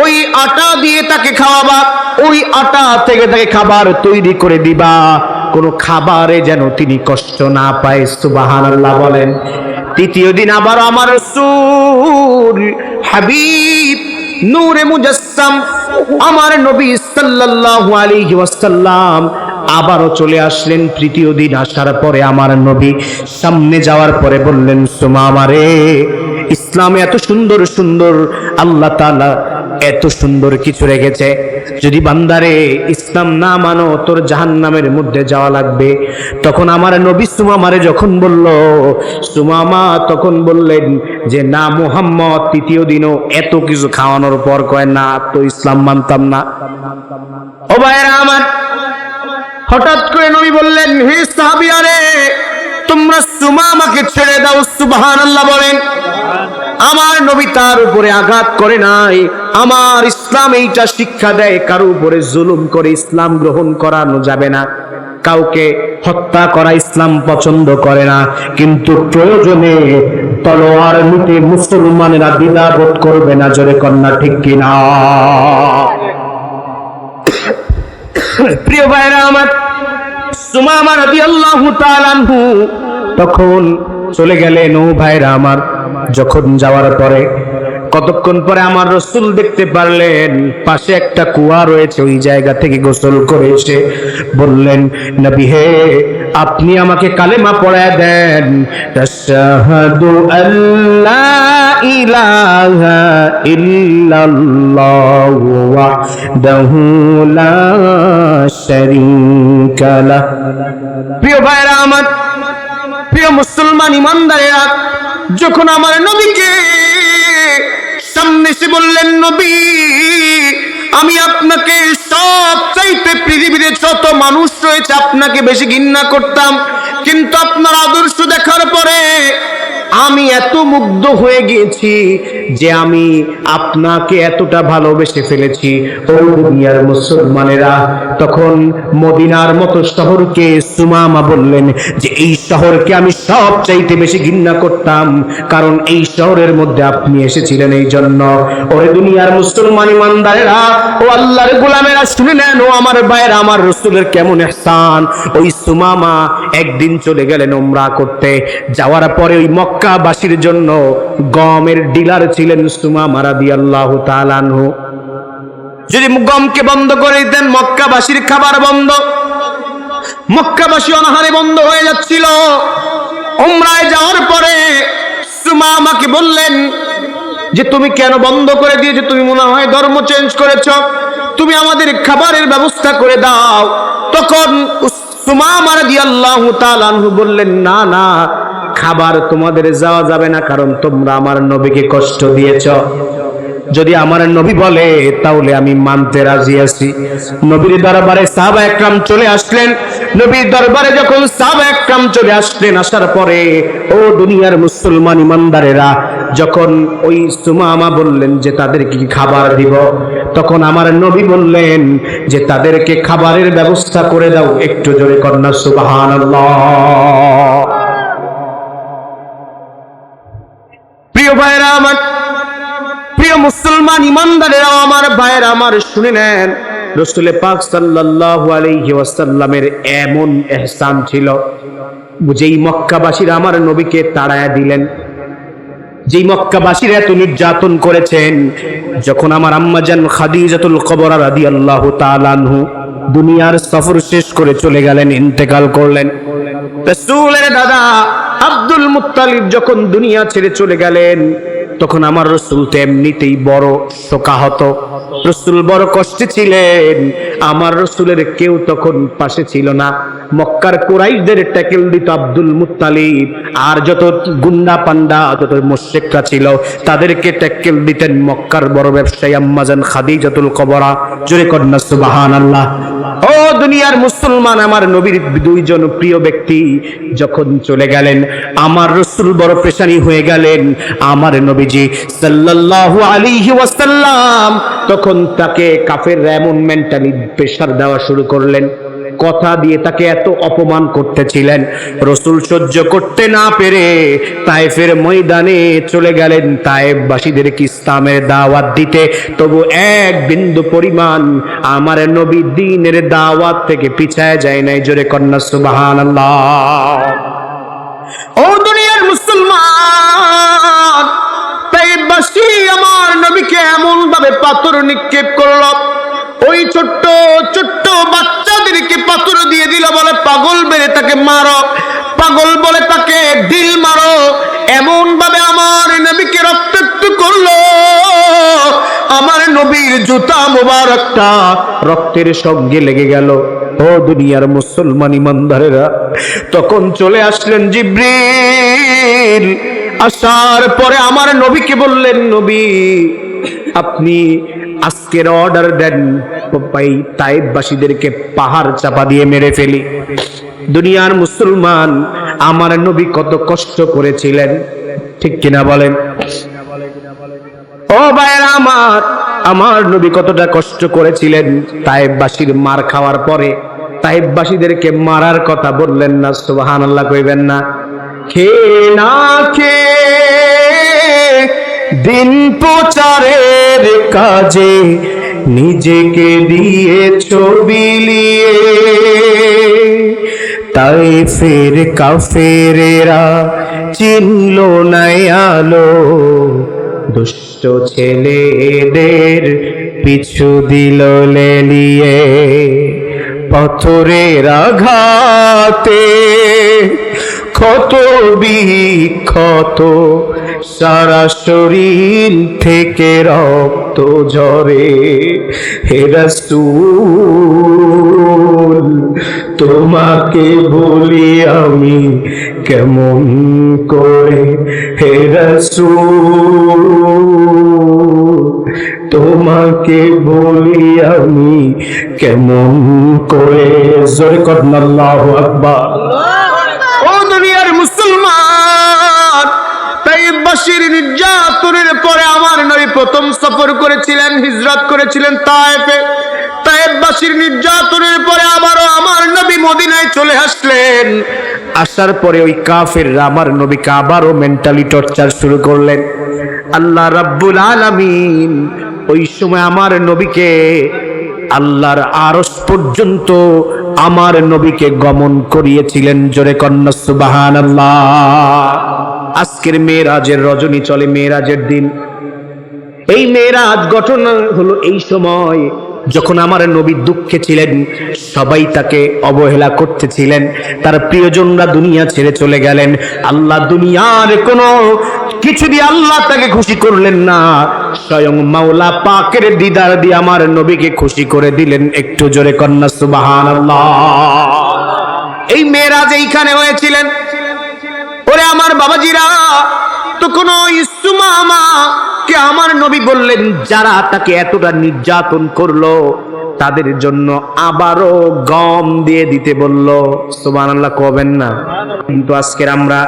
ওই আটা দিয়ে তাকে খাওয়াবা, ওই আটা থেকে তাকে খাবার তৈরি করে দিবা, কোনো খাবারে যেন তিনি কষ্ট না পায়। সুবহানাল্লাহ বলেন। তৃতীয় দিন আবার আমার রাসূল হাবিব নূরে মুজাসসাম আমার নবী সাল্লাল্লাহু আলাইহি ওয়াসাল্লাম আবারও চলে আসলেন। তৃতীয় দিন আসার পরে আমার নবী সামনে যাওয়ার পরে বললেন, সুমামা রে, ইসলামে এত সুন্দর সুন্দর আল্লাহ তাআলা এত সুন্দর কিছু রেখেছে, যদি বান্দারে ইসলাম না মানো তোর জাহান্নামের মধ্যে যাওয়া লাগবে। তখন আমার নবী সুমামারে যখন বলল, সুমামা তখন বললেন যে না মুহাম্মদ, তৃতীয় দিনও এত কিছু খাওয়ানোর পর কয় না তো ইসলাম মানতাম না। ও ভাইরা আমার, হঠাৎ করে নবী বললেন, হে সাহাবীয়ারে তোমরা সুমামাকে ছেড়ে দাও। সুবহানাল্লাহ বলেন। আমার নবী তার উপরে আঘাত করে নাই। আমার ইসলাম এইটা শিক্ষা দেয়, কারো উপরে জুলুম করে ইসলাম গ্রহণ করানো যাবে না, কাউকে হত্যা করা ইসলাম পছন্দ করে না। কিন্তু প্রয়োজনে তলোয়ার নিতে মুসলমানেরা দ্বিধাবোধ করবে না। জোরে কন্যা ঠিক কিনা? প্রিয় ভাইরা আমার, সুমামা রাদিয়াল্লাহু তাআলা আনহু তখন চলে গেলেন। ও ভাইরা আমার, যখন যাওয়ার পরে কতক্ষণ পরে আমার রাসূল দেখতে পারলেন পাশে একটা কুয়া রয়েছে, ওই জায়গা থেকে গোসল করে এসে বললেন, নবী হে আপনি আমাকে কালেমা পড়ায় দেন, তাশহাদু আল্লা ইলাহা ইল্লাল্লাহু ওয়াহদাহু লা শারীকা লাহ। প্রিয় ভাইরা আমার, প্রিয় মুসলমান ইমানদারেরা, যখন আমার নবীকে সামনে এসে বললেন, নবী আমি আপনাকে সব চাইতে পৃথিবীতে যত মানুষ রয়েছে আপনাকে বেশি ঘৃণা করতাম, কিন্তু আপনার আদর্শ দেখার পরে আমি এত মুগ্ধ হয়ে গিয়েছি যে আমি আপনাকে এতটা ভালোবেসে ফেলেছি। ও দুনিয়ার মুসলমানেরা, তখন মদিনার মতো শহরকে সুমামা বললেন যে এই শহরকে আমি সব চাইতে বেশি ঘৃণা করতাম, কারণ এই শহরের মধ্যে আপনি এসেছিলেন এই জন্য। ওরে দুনিয়ার মুসলমান ইমানদারেরা, ও আল্লাহর গোলামেরা শুনে নেন, ও আমার ভাইয়েরা, আমার রাসূলের কেমন ইহসান। ওই সুমামা একদিন চলে গেলেন উমরা করতে। যাওয়ার পরে ওই মক্কাবাসীর জন্য গমের ডিলার ছিলেন সুমামা রাদিয়াল্লাহু তাআলা আনহু। যদি গমকে বন্ধ করে দিতেন মক্কাবাসীর খাবার বন্ধ, মক্কাবাসী অনাহারে বন্ধ হয়ে যাচ্ছিল। উমরায় যাওয়ার পরে সুমামাকে বললেন যে তুমি কেন বন্ধ করে দিয়েছো, তুমি মনে হয় ধর্ম চেঞ্জ করেছো, তুমি আমাদের খাবারের ব্যবস্থা করে দাও। তখন সুমামা রাদিয়াল্লাহু তাআলা আনহু বললেন, না না, খাবার তোমাদের যাওয়া যাবে না, কারণ তোমরা আমার নবীকে কষ্ট দিয়েছো। যদি আমার নবী বলে তাহলে আমি মানতে রাজি আছি। নবীর দরবারে সাহাবা একরাম চলে আসলেন। নবীর দরবারে যখন সাহাবা একরাম চলে আসলেন, আসার পরে ও দুনিয়ার মুসলমান ইমানদারেরা, যখন ওই সুমামা বললেন যে তাদেরকে কি খাবার দিব, তখন আমার নবী বললেন যে তাদেরকে খাবারের ব্যবস্থা করে দাও। একটু জোরে কন্যা সুবহানাল্লাহ। প্রিয় ভাইরা আমার, প্রিয় মুসলমান ইমানদারেরা, আমার ভাইরা আমার, শুনে নেন, রাসূল পাক সাল্লাল্লাহু আলাইহি ওয়াসাল্লামের এমন ইহসান ছিল, যেই মক্কাবাসীরা আমার নবীকে তাড়ায়া দিলেন, যেই মক্কাবাসীরা এত নির্যাতন করেছেন, যখন আমার আম্মাজান খাদিজাতুল কুবরা রাদিয়াল্লাহু তাআলা আনহু দুনিয়ার সফর শেষ করে চলে গেলেন, ইন্তেকাল করলেন, রাসূলের দাদা আব্দুল মুত্তালিব যখন দুনিয়া ছেড়ে চলে গেলেন, তখন আমার রাসূল তো এমনিতেই বড় শোকাহত, রাসূল বড় কষ্টে ছিলেন। আমার রাসূলের কেউ তখন পাশে ছিল না। মক্কার কুরাইশদের ট্যাকেল দিত আব্দুল মুত্তালিব, আর যত গুন্ডা পান্ডা, যত মুশরিকরা ছিল তাদেরকে ট্যাকেল দিতেন মক্কার বড় ব্যবসায়ী আম্মাজান খাদিজাতুল কুবরা। জোরে কন্যা সুবহানাল্লাহ। ও দুনিয়ার মুসলমান, আমার নবীর দুইজন প্রিয় ব্যক্তি যখন চলে গেলেন, আমার রাসূল বড় পেরেশানি হয়ে গেলেন। আমার নবীজি সাল্লাল্লাহু আলাইহি ওয়াসাল্লাম তখন তাকে কাফেররা এমন মেন্টালি প্রেশার দেওয়া শুরু করলেন, কথা দিয়ে তাকে এত অপমান করতেছিলেন। রাসূল সহ্য করতে না পেরে তায়েফের ময়দানে চলে গেলেন তায়েফবাসীদেরকে ইসলামের দাওয়াত দিতে। তবু এক বিন্দু পরিমাণ আমার নবী দ্বীনের দাওয়াত থেকে পিছায় যায় নাই। জোরে কন্যা সুবহানাল্লাহ। ও দুনিয়ার মুসলমান, তায়েফবাসী আমার নবীকে এমন ভাবে পাথর নিক্ষেপ করলো, ওই ছোট্ট ছোট্ট বাচ্চাদেরকে পাথর দিয়ে দিল, বলে পাগল বেড়ে তাকে মারো, পাগল বলে তাকে ঢিল মারো। এমন ভাবে আমার নবীকে রক্তাক্ত করলো, আমার নবীর জুতা মোবারকটা রক্তের সঙ্গে লেগে গেল। ও দুনিয়ার মুসলমান ইমানদারেরা, তখন চলে আসলেন জিবরিল। আসার পরে আমার নবীকে বললেন, নবী আপনি আজকের অর্ডার দেন, তায়েফবাসীদেরকে পাহাড় চাপা দিয়ে মেরে ফেলি। দুনিয়ার মুসলমান, আমার নবী কত কষ্ট করেছিলেন, ঠিক কিনা বলেন? ও ভাইরা আমার নবী কতটা কষ্ট করেছিলেন। তায়েফবাসীর মার খাওয়ার পরে তায়েফবাসীদেরকে মারার কথা বললেন না, সুবহানাল্লাহ কইবেন না? খেয়ে না খেয়ে দিন প্রচারের কাজে নিজেকে দিয়েছ বিলিয়ে, তায়েফের কাফেরেরা চিনল না আলো, দুষ্ট ছেলেদের পিছু দিল লেলিয়ে। পাথরের আঘাতে ক্ষত বিক্ষত, সারা শরীর থেকে রক্ত ঝরে। হে রাসূল তোমাকে বলি আমি কেমন করে, হে রাসূল তোমাকে বলি আমি কেমন করে। জোরে করুন আল্লাহু আকবার। ও দুনিয়ার মুসলমান, তায়েফবাসীর নির্যাতনের পরে আমার নবী প্রথম সফর করেছিলেন, হিজরত করেছিলেন তায়েফে। তায়েফবাসীর নির্যাতনের পরে আবারও আমার নবী মদিনায় চলে আসলেন। আসার পরে ওই কাফেররা আমার নবীকে আবারও মেন্টালি টর্চার শুরু করলেন। আল্লাহ রাব্বুল আলামিন ওই সময় আমার নবীকে আল্লাহর আরশ পর্যন্ত আমার নবীকে গমন করিয়েছিলেন। জোরে কন্না সুবহানাল্লাহ। আজকের মেরাজের রজনী চলে, মেরাজের দিন। এই মেরাজ ঘটনা হলো এই সময় যখন আমার নবী দুঃখে ছিলেন, সবাই তাকে অবহেলা করতেছিলেন, তার প্রিয়জনরা দুনিয়া ছেড়ে চলে গেলেন। আল্লাহ দুনিয়ার কোনো কিছু দিয়ে আল্লাহ তাকে খুশি করলেন না, স্বয়ং মাওলা পাকের দিদার দিয়ে আমার নবীকে খুশি করে দিলেন। একটু জোরে কন্না সুবহানাল্লাহ। এই মেরাজ এইখানে হয়েছিলেন। ওরে আমার বাবাজিরা, তো কোন ইসুমামা কে আমার নবী বললেন যারা তাকে এতটা নির্যাতন করলো তাদের জন্য আবারও গম দিয়ে দিতে বলল। সুবহানাল্লাহ কবেন না? কিন্তু আজকের আমরা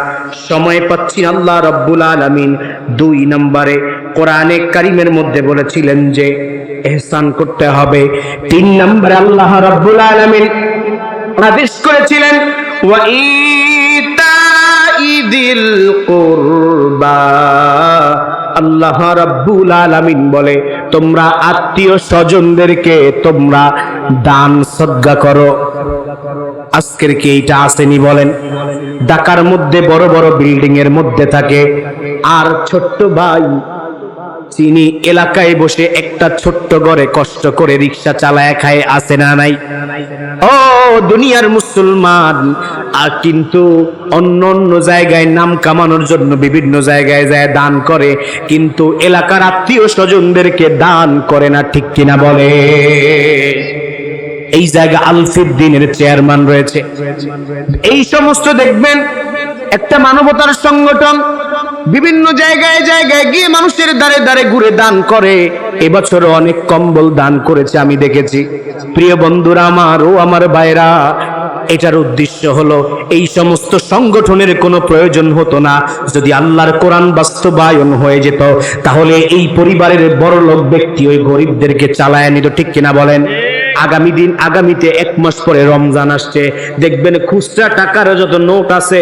সময় পাচ্ছি। আল্লাহ রাব্বুল আলামিন 2 নম্বরে কোরআনে কারীমের মধ্যে বলেছিলেন যে ইহসান করতে হবে। 3 নম্বরে আল্লাহ রাব্বুল আলামিন আদেশ করেছিলেন ওয়া ইতাইদিল কুরবা। আল্লাহ রাব্বুল আলামিন বলে তোমরা আত্মীয় স্বজনদেরকে তোমরা দান সদকা করো। আজকের কি এইটা আসেনি বলেন? ঢাকার মধ্যে বড় বড় বিল্ডিং এর মধ্যে থাকে, আর ছোট্ট ভাই চিনি এলাকায় বসে একটা ছোট্ট ঘরে কষ্ট করে রিক্সা চালায় খায়, আছে না নাই? ও দুনিয়ার মুসলমান, আর কিন্তু অন্য অন্য জায়গায় নাম কামানোর জন্য বিভিন্ন জায়গায় যায় দান করে, কিন্তু এলাকার আত্মীয় স্বজনদেরকে দান করে না, ঠিক কিনা বলে? এই জায়গা আলফিদ্দিনের চেয়ারম্যান রয়েছে। এই সমস্ত দেখবেন একটা মানবতার সংগঠন বিভিন্ন জায়গায় জায়গায় গিয়ে মানুষের দ্বারে দ্বারে ঘুরে দান করে। এবছরও অনেক কম্বল দান করেছে, আমি দেখেছি। প্রিয় বন্ধুরা আমার ও আমার ভাইরা, এটার উদ্দেশ্য হলো এই সমস্ত সংগঠনের কোনো প্রয়োজন হতো না। যদি আল্লাহর কোরআন বাস্তবায়ন হয়ে যেত তাহলে এই পরিবারের বড় লোক ব্যক্তি ওই গরিবদেরকে চালায় নিত, ঠিক কিনা বলেন? আগামীতে 1 মাস পরে রমজান আসছে, দেখবেন খুচরা টাকার যত নোট আছে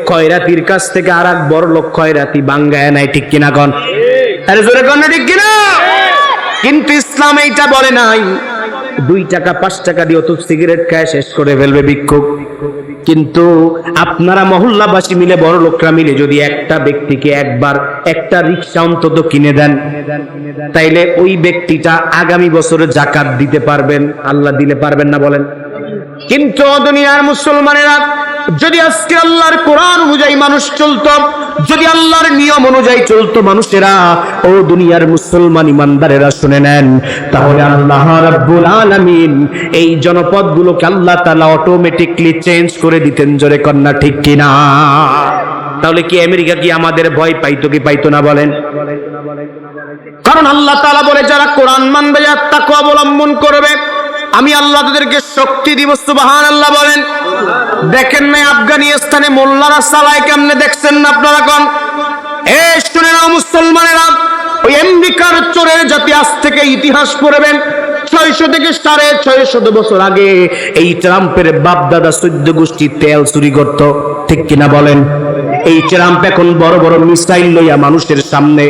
খয়রাতির কাছ থেকে আর এক বড় লোক খয়রাতি বাঙ্গায় নাই, ঠিক কিনা কন? আরে জোরে কন না, ঠিক কিনা? কিন্তু ইসলাম এইটা বলে নাই। 2 টাকা 5 টাকা দিয়ে তো সিগারেট খায় শেষ করে ফেলবে ভিক্ষুক। কিন্তু আপনারা মহল্লাবাসী মিলে বড় লোকরা মিলে যদি একটা ব্যক্তিকে একবার একটা রিক্সা অন্তত কিনে দেন, তাইলে ওই ব্যক্তিটা আগামী বছরে যাকাত দিতে পারবেন। আল্লাহ দিলে পারবেন না বলেন? কিন্তু দুনিয়ার মুসলমানেরা যদি আজকে আল্লাহর কোরআন অনুযায়ী মানুষ চলতো, যদি আল্লাহর নিয়ম অনুযায়ী চলতো মানুষেরা, ও দুনিয়ার মুসলমান ইমানদারেরা শুনে নেন, তাহলে আল্লাহ রাব্বুল আলামিন এই জনপদগুলোকে আল্লাহ তাআলা অটোমেটিকলি চেঞ্জ করে দিতেন। জোরে কন্যা ঠিক কিনা? তাহলে কি আমেরিকা কি আমাদের ভয় পাইতো কি পাইতো না বলেন? কারণ আল্লাহ তাআলা বলে যারা কোরআন মানবে, যারা তাকওয়া অবলম্বন করবে, আমি আল্লাহ তাদেরকে শক্তি দিব। সুবহানাল্লাহ বলেন। দেখেন না আফগানিস্তানে মোল্লারা চালায় কেমনে? দেখছেন না আপনারা? কোন এই শুনে নাও মুসলমানেরা, ওই আমেরিকার চোরের জাতি আজ থেকে ইতিহাস পড়বেন 600 থেকে 650 বছর আগে এই ট্রাম্পের বাপ দাদা 14 গোষ্ঠী তেল চুরি করত। ঠিক কিনা বলেন? এই ট্রাম্প এখন বড় বড় মিসাইল লইয়া মানুষের সামনে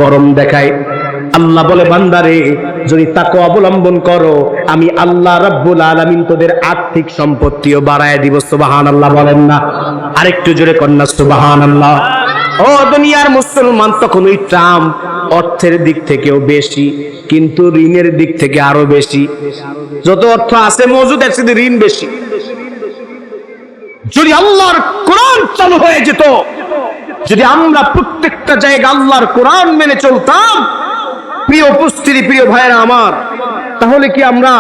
গরম দেখায়। আল্লাহ বলে বান্দারে যদি তাকওয়া অবলম্বন করো, আমি আল্লাহ রাব্বুল আলামিন তোদের আর্থিক সম্পত্তিও বাড়ায় দিব। সুবহানাল্লাহ বলেন না? আরেকটু জোরে কন্যা সুবহানাল্লাহ। ও দুনিয়ার মুসলমান, তখন ওই ট্রাম্প অর্থের দিক থেকেও বেশি, কিন্তু ঋণের দিক থেকে আরো বেশি। যত অর্থ আছে মজুদ, এর চেয়ে ঋণ বেশি। যদি আল্লাহর কোরআন চালু হয়ে যেত, যদি আমরা প্রত্যেকটা জায়গায় আল্লাহর কোরআন মেনে চলতাম, প্রিয় উপস্থিতি, প্রিয় ভাইরা আমার, তাহলে কি আমরা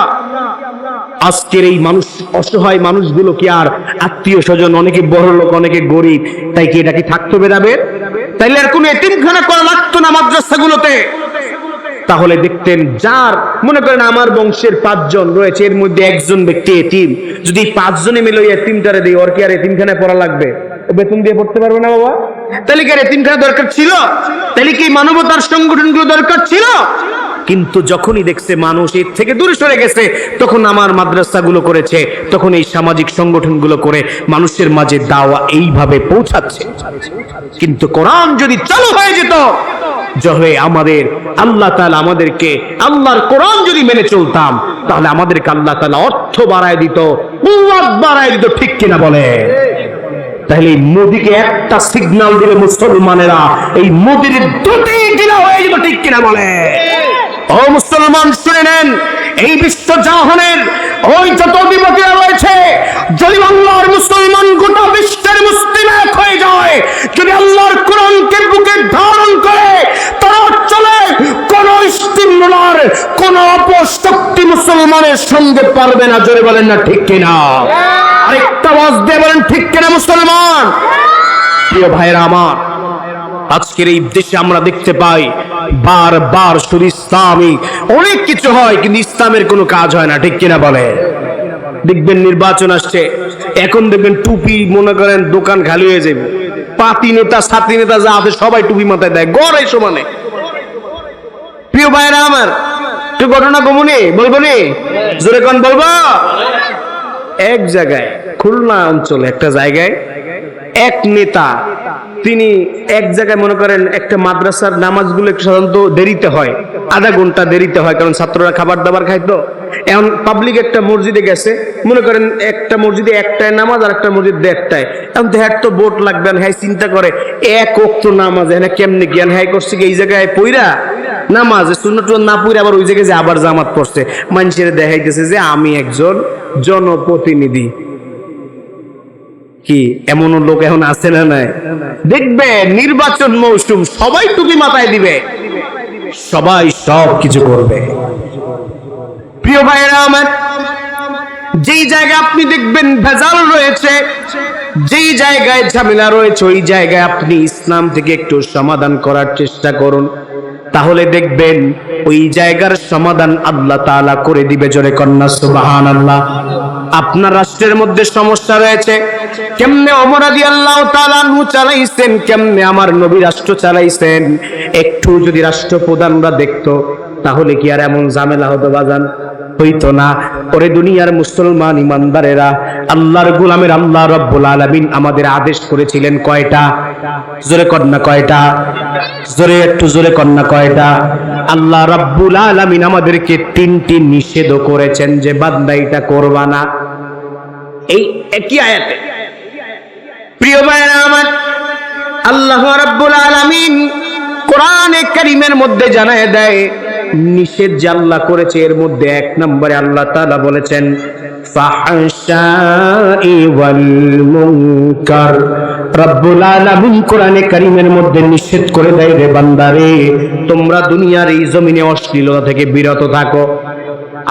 আজকের এই মানুষ, অসহায় মানুষগুলো কি আর আত্মীয় স্বজন, অনেকে বড় লোক অনেকে গরিব, তাই কি এটা কি থাকতো বেরাবের? তাইলে আর কোনো এতিমখানা করা লাগতো না মাদ্রাসাগুলোতে। তাহলে দেখতেন, যার মনে করেন আমার বংশের 5 জন রয়েছে, এর মধ্যে একজন ব্যক্তি এতিম, যদি 5 জনে মিলে ওই এতিমটারে দেই, ওর কি আর এতিমখানায় পড়া লাগবে? ও বেতন দিয়ে পড়তে পারবে না বাবা? তাহলে কি আর এতিমখানা দরকার ছিল? তাহলে কি মানবতার সংগঠনগুলো দরকার ছিল? কিন্তু যখনই দেখছে মানুষ এর থেকে দূরে সরে গেছে, তখন আমার মাদ্রাসাগুলো করেছে, তখন এই সামাজিক সংগঠনগুলো করে মানুষের মাঝে দাওয়া এইভাবে পৌঁছাচ্ছে। কিন্তু কোরআন যদি চালু হয়ে যেত, যবে আমাদের আল্লাহ তাআলা আমাদেরকে আল্লাহর কোরআন যদি মেনে চলতাম, তাহলে আমাদেরকে আল্লাহ তাআলা অর্থ বাড়ায় দিত, কুওয়াত বাড়ায় দিত। ঠিক কিনা বলে? তাহলে মোদিকে একটা সিগন্যাল দিলে মুসলমানেরা এই মোদির দুটি গিলা হয়ে যেত। ঠিক কিনা বলে? ও মুসলমান শুনে নেন, এই বিশ্ব জাহানের ওই যত অধিপতিরা রয়েছে, যদি আল্লাহর মুসলমান গোটা বিশ্বের মুসলিম এক হয়ে যায়, যদি আল্লাহর কোরআনকে বুকে ধারণ করে তারা চলে, কোন স্টিমুলার, কোন অপশক্তি মুসলমানের সঙ্গে পারবে না। জোরে বলেন না ঠিক কিনা? আরেকটা আওয়াজ দিয়ে বলেন ঠিক কিনা মুসলমান? প্রিয় ভাইরা আমার, আজকের এই দেশে আমরা দেখতে পাই বারবার শুধু ইসলামী অনেক কিছু হয়, কিন্তু ইসলামের কোনো কাজ হয় না। ঠিক কিনা বলে? দেখবেন নির্বাচন আসছে, এখন দেখবেন টুপি মনে করেন দোকান খালি হয়ে যাবে, পাতি নেতা ছাত্রী নেতা যা আছে সবাই টুপি মাথায় দেয়, গড় এই সমানে। প্রিয় ভাইরা আমার, একটু ঘটনা কমুনি বলবো নি? জোরে কোন বলবো? এক জায়গায় খুলনা অঞ্চলে একটা জায়গায় এক নেতা, তিনি এক জায়গায় মনে করেন একটা মাদ্রাসার নামাজগুলো একটু সাধারণত দেরিতে হয়, আধা ঘন্টা দেরিতে হয়, কারণ ছাত্ররা খাবার দাবার খাইতো। এখন পাবলিক একটা মসজিদে গেছে, মনে করেন একটা মসজিদে একটায় নামাজ আর একটা মসজিদ 1টায়। এখন তো হ্যাঁ তো ভোট লাগবে, হ্যাঁ চিন্তা করে এক ওয়াক্ত নামাজ হ্যাঁ কেমনে জ্ঞান হ্যাঁ করছে এই জায়গায় পইরা নামাজ সুন্নাত না পড়ে আবার ওই জায়গায় যে আবার জামাত পড়ছে, মানুষের দেখাইতেছে যে আমি একজন জনপ্রতিনিধি। কি এমন লোক এখন আছে না? নাই? দেখবে নির্বাচন মৌসুম, সবাই টুপি মাথায় দিবে, সবাই সব কিছু করবে। প্রিয় ভাইরা আমার, যেই জায়গায় আপনি দেখবেন ভেজাল রয়েছে, যেই জায়গায় ঝামেলা রয়েছে, ওই জায়গায় আপনি ইসলাম থেকে একটু সমাধান করার চেষ্টা করুন, তাহলে দেখবেন ওই জায়গার সমাধান আল্লাহ তাআলা করে দিবে। জোরে কন্যা সুবহানাল্লাহ। আপনার রাষ্ট্রের মধ্যে সমস্যা রয়েছে, কেমনে ওমর রাদিয়াল্লাহু তাআলা আনহু চালাইছেন, কেমনে আমার নবী রাষ্ট্র চালাইছেন, একটু যদি রাষ্ট্রপ্রধানরা দেখতো, তাহলে কি আর এমন ঝামেলা হতো বাজান? হইতো না। ওরে দুনিয়ার মুসলমান ইমানদারেরা, আল্লাহর গোলামের আল্লাহ রাব্বুল আলামিন আমাদের আদেশ করেছিলেন কয়টা? জোরে কন্যা কয়টা? জোরে একটু জোরে কন্যা কয়টা? আল্লাহ রাব্বুল আলামিন আমাদেরকে 3টি নিষেধ করেছেন যে বান্দা এটা করবা না। এই একই আয়াতে প্রিয় ভাইরা আমার, আল্লাহ রাব্বুল আলামিন কোরআনে কারীমের মধ্যে জানায় দেয় নিষেধ যে আল্লাহ করেছে, এর মধ্যে 1 নম্বরে আল্লাহ তাআলা বলেছেন ফাহশাই ওয়াল মুনকার। রব্বুল আলামিন কোরআনে কারীমের মধ্যে নিষেধ করে দেয়, রে বান্দারে তোমরা দুনিয়ার এই জমিনে অশ্লীলতা থেকে বিরত থাকো।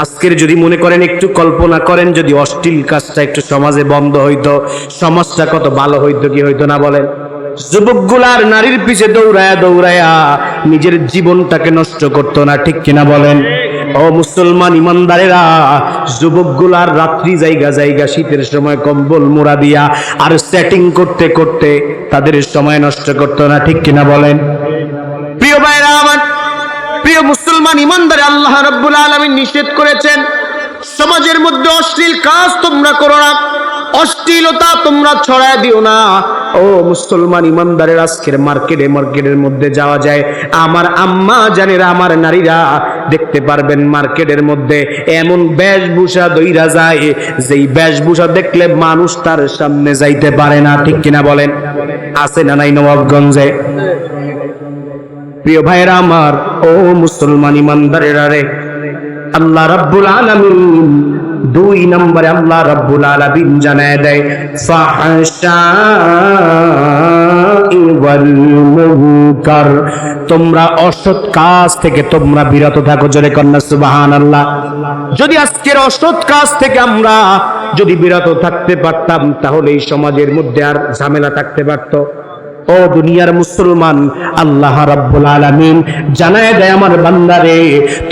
আজকের যদি মনে করেন, একটু কল্পনা করেন, যদি অশ্লীল কাজটা একটু সমাজে বন্ধ হইতো, সমাজটা কত ভালো হইতো কি হইতো না বলেন? যুবকগুলার নারীর পিছে দৌড়ায়া দৌড়ায়া নিজের জীবনটাকে নষ্ট করতো না, ঠিক কিনা বলেন? ও মুসলমান ইমানদারেরা, যুবকগুলার রাত্রি জায়গা জায়গা শীতের সময় কম্বল মোড়া দিয়া আর সেটিং করতে করতে তাদের সময় নষ্ট করতো না, ঠিক কিনা বলেন? প্রিয় ভাইরা আমার, প্রিয় মুসলমান ইমানদার, আল্লাহ রাব্বুল আলামিন নিষেধ করেছেন সমাজের মধ্যে অশ্লীল কাজ তোমরা করো না, অশ্লীলতা তোমরা ছড়ায় দিও না। ও মুসলমান ইমানদারের, আজকের মার্কেটের মধ্যে যাওয়া যায়, আমার আম্মা জানেরা, আমার নারীরা দেখতে পারবেন মার্কেটের মধ্যে এমন বেশভূষা দইরা যায় যেই বেশভূষা দেখলে মানুষ তার সামনে যাইতে পারে না, ঠিক কিনা বলেন? আছে না নাই নবাবগঞ্জে? প্রিয় ভাইরা আমার, ও মুসলমান ইমানদারেরা রে, আল্লাহ রাব্বুল আলামিন দুই নম্বরে আল্লাহ রাব্বুল আলামিন জানায় দেয় ফাহশাই ওয়াল মুনকার, তোমরা অসৎ কাজ থেকে তোমরা বিরত থাকো। জোরে কন্যা সুবহানাল্লাহ। যদি আজকের অসৎ কাজ থেকে আমরা যদি বিরত থাকতে পারতাম, তাহলে এই সমাজের মধ্যে আর ঝামেলা থাকতে পারতো। ও দুনিয়ার মুসলমান, আল্লাহ রাব্বুল আলামিন জানায় দেয় আমার বান্দারে,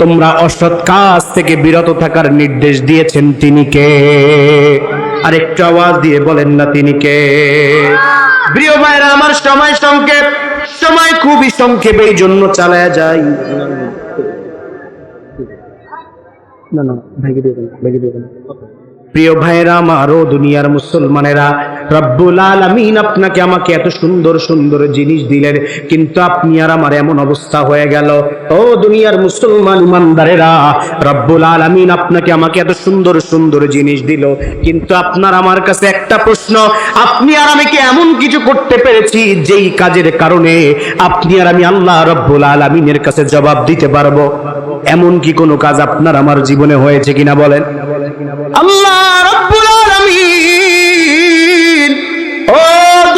তোমরা অসৎ কাজ থেকে বিরত থাকার নির্দেশ দিয়েছেন তিনি কে? আর একটু আওয়াজ দিয়ে বলেন না তিনি কে? প্রিয় ভাইরা আমার, সময় সংক্ষেপ, সময় খুবই সংক্ষেপ, এই জন্য চালায়া যায়। না না, ভাইকে দিয়ে দেন। প্রিয় ভাইরা আমার, ও দুনিয়ার মুসলমানেরা, রব্বুল আলামিন আপনাকে আমাকে এত সুন্দর সুন্দর জিনিস দিলেন, কিন্তু আপনি আর আমার এমন অবস্থা হয়ে গেল। ও দুনিয়ার মুসলমান ইমানদারেরা, রব্বুল আলামিন আপনাকে আমাকে এত সুন্দর সুন্দর জিনিস দিল, কিন্তু আপনার আমার কাছে একটা প্রশ্ন, আপনি আর আমি কি এমন কিছু করতে পেরেছি যেই কাজের কারণে আপনি আর আমি আল্লাহ রব্বুল আলামিনের কাছে জবাব দিতে পারবো? এমন কি কোনো কাজ আপনার আমার জীবনে হয়েছে কিনা বলেন? আল্লাহ রাব্বুল আলামিন, ও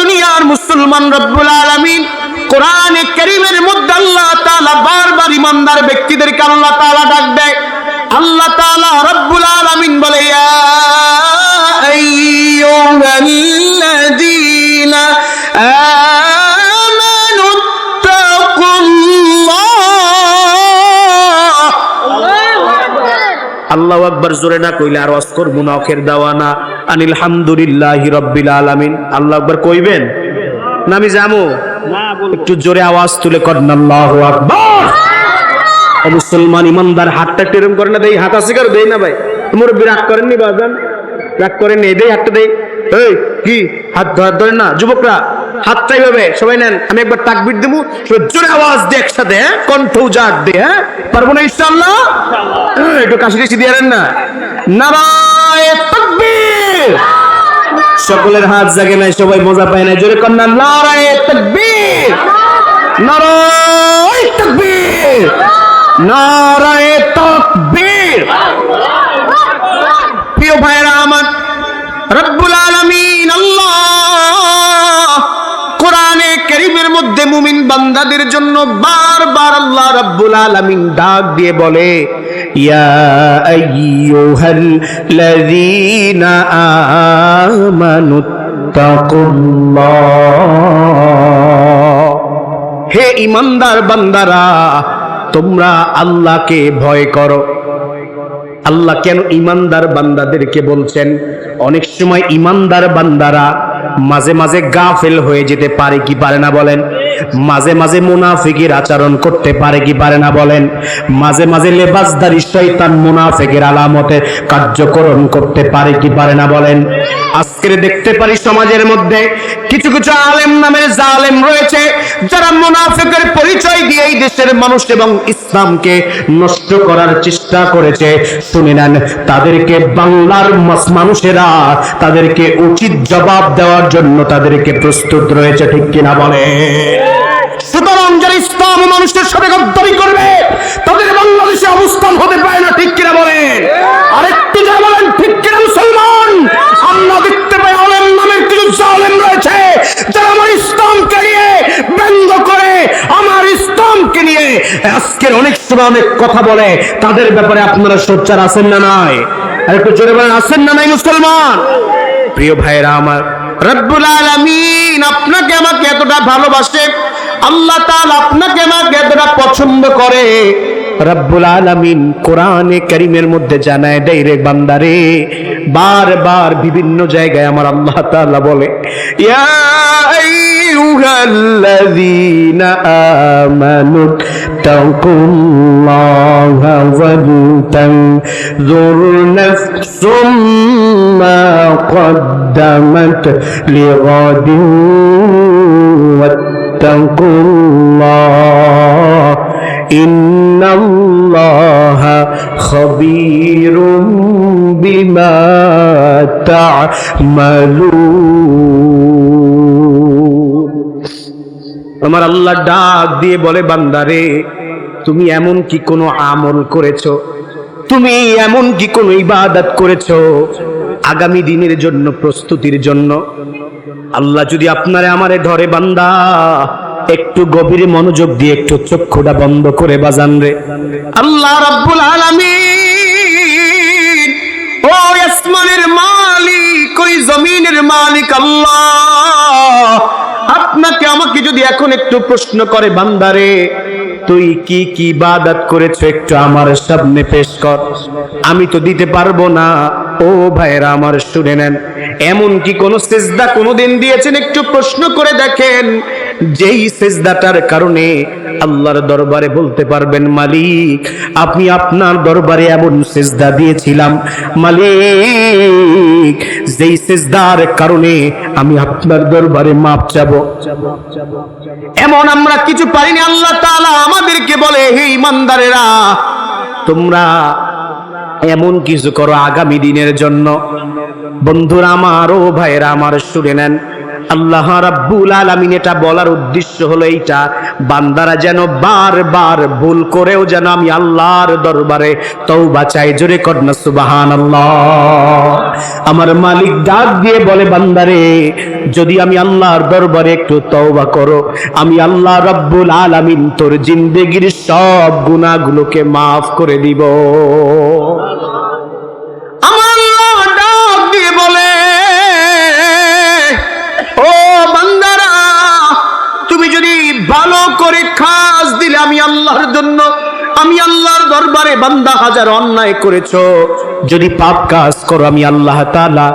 দুনিয়ার মুসলমান, রব্বুল আলামিন কোরআনে কারীমের মধ্যে আল্লাহ তাআলা বারবার ইমানদার ব্যক্তিদেরকে আল্লাহ তাআলা ডাক দেয়। আল্লাহ তাআলা রব্বুল আলামিন বলে, ইয়া আইয়ুহাল্লাযীনা আমানু তাকুল্লাহ। আল্লাহু আকবার জোরে না কইলে আর ওয়াজ করব না, আখির দাওয়ানা আনিল হামদুলিল্লাহি রাব্বিল আলামিন। আল্লাহু আকবার কইবেন না? আমি যাবো না, একটু জোরে আওয়াজ তুলে করেন আল্লাহু আকবার। ও মুসলমান ইমানদার, হাতটা টেরম করে না, দেই হাত আছে কার দেই না ভাই, তোমার বিরাগ করেননি বাজান, রাগ করেন নেই, দেই হাতটা দেই। এই কি হাত ধরেন না যুবকরা, হাতটাই ভাবে সবাই নেন। আমি একবার তাকবীর দেবো, জোরে আওয়াজ দিয়ে একসাথে, কণ্ঠ উজাড় দিয়ে, পারবো না ইনশাআল্লাহ? একটু কাশি কাশি দিয়ে না, নারায়ে তাকবীর। সকলের হাত জাগে নাই, সবাই মজা পায় না, জোরে কন্যা নারায়ে তাকবীর, নারায়ে তাকবীর, নারায়ে তাকবীর। প্রিয় ভাইরা আমার, রব্বুল আলামিন আল্লাহ কোরআনে কারীমের মধ্যে মুমিন বান্দাদের জন্য বারবার আল্লাহ রাব্বুল আলামিন ডাক দিয়ে বলে, ইয়া আইয়ুহাল্লাযীনা আমানু তাকুল্লাহ। হে ঈমানদার বান্দারা, তোমরা আল্লাহকে ভয় করো। আল্লাহ কেন ঈমানদার বান্দাদেরকে বলছেন? অনেক সময় ঈমানদার বান্দারা মাঝে মাঝে গাফেল হয়ে যেতে পারে কি পারে না বলেন? মাঝে মাঝে মুনাফিকের আচরণ করতে পারে কি পারে না বলেন? মাঝে মাঝে লেবাসদারি শয়তান মুনাফিকের আলামতে কার্যকরণ করতে পারে কি পারে না বলেন? আজকে দেখতে পারি সমাজের মধ্যে কিছু কিছু আলেম নামের জালেম রয়েছে, যারা মুনাফিকের পরিচয় দিয়ে এই দেশের মানুষ এবং ইসলামকে নষ্ট করার চেষ্টা করেছে। শুনে নেন, তাদেরকে বাংলার মানুষেরা তাদেরকে উচিত জবাব দেওয়ার জন্য তাদেরকে প্রস্তুত রয়েছে, ঠিক কিনা বলে? সুতরাং যারা ইসলাম মানুষের সাথে গদ্দারি করবে, তাদের বাংলাদেশে অবস্থান হতে পারে না, ঠিক কিনা বলেন? আরেকটু যা বলেন ঠিক কিনা? আজকের অনেক সময় অনেক কথা বলে, তাদের ব্যাপারে আপনারা সোচ্চার আছেন না নাই? আর একটু জোরে বলেন, আছেন না নাই মুসলমান? প্রিয় ভাইরা আমার, রব্বুল আলামিন আপনাকে আমাকে এতটা ভালোবাসে, আল্লাহ তাআলা আপনাকে আমাকে এতটা পছন্দ করে, রব্বুল আলামিন কোরআনে কারীমের মধ্যে জানায় দেয় রে বান্দারে, বারবার বিভিন্ন জায়গায় আমার আল্লাহ তাআলা বলে, ইয়া আইয়ুহাল্লাযীনা আমানু তাকুল্লাহা ওয়ালতানজুর নাফসুম মা قدمت لغد واتقوا الله إن الله خبير بما تعملون আমার আল্লাহ ডাক দিয়ে বলে, বান্দারে তুমি এমন কি কোনো আমল করেছো, তুমি এমন কি কোনো ইবাদত করেছো আগামী দিনের জন্য প্রস্তুতির জন্য? আল্লাহ যদি আপনারে আমারে ধরে, বান্দা একটু গভীর মনোযোগ দিয়ে একটু চক্ষুটা বন্ধ করে বাজান রে, আল্লাহ রাব্বুল আলামিন ওই আসমানের মালিক, ওই জমিনের মালিক আল্লাহ আপনাকে আমাকে যদি এখন একটু প্রশ্ন করে, বান্দারে তুই কি কি ইবাদত করেছো একটু আমার সামনে পেশ কর, আমি তো দিতে পারবো না। ও ভাইরা আমার শুনে নেন, এমন কি কোন সিজদা কোনদিন দিয়েছেন একটু প্রশ্ন করে দেখেন, যেই সিজদাটার কারণে আল্লাহর দরবারে বলতে পারবেন, মালিক আপনি আপনার দরবারে এমন সিজদা দিয়েছিলাম মালিক, যেই সিজদার কারণে আমি আপনার দরবারে মাপ চাবো। এমন আমরা কিছু পারিনি। আল্লাহ তাআলা আমাদেরকে বলে, হে ঈমানদারেরা তোমরা এমন কিছু করো আগামী দিনের জন্য। বন্ধুরা আমার, ও ভাইরা আমার শুনে নেন, আল্লাহ রাব্বুল আলামিন এটা বলার উদ্দেশ্য হলো এইটা, বান্দারা যেন বারবার ভুল করেও যেন আমি আল্লাহর দরবারে তওবা চাই। জোরে কর না সুবহানাল্লাহ। আমার মালিক ডাক দিয়ে বলে, বান্দারে যদি আমি আল্লাহর দরবারে একটু তওবা করো, আমি আল্লাহ রাব্বুল আলামিন তোর জিন্দেগির সব গুনাহগুলোকে মাফ করে দিব। আমার আল্লাহ ডাক দিয়ে বলে, ও বান্দারা তুমি যদি ভালো করে খাস দিলে আমি আল্লাহর জন্য, আমি আল্লাহর দরবারে বান্দা হাজার অন্যায় করেছো, যদি পাপ কাজ করো আমি আল্লাহ তাআলা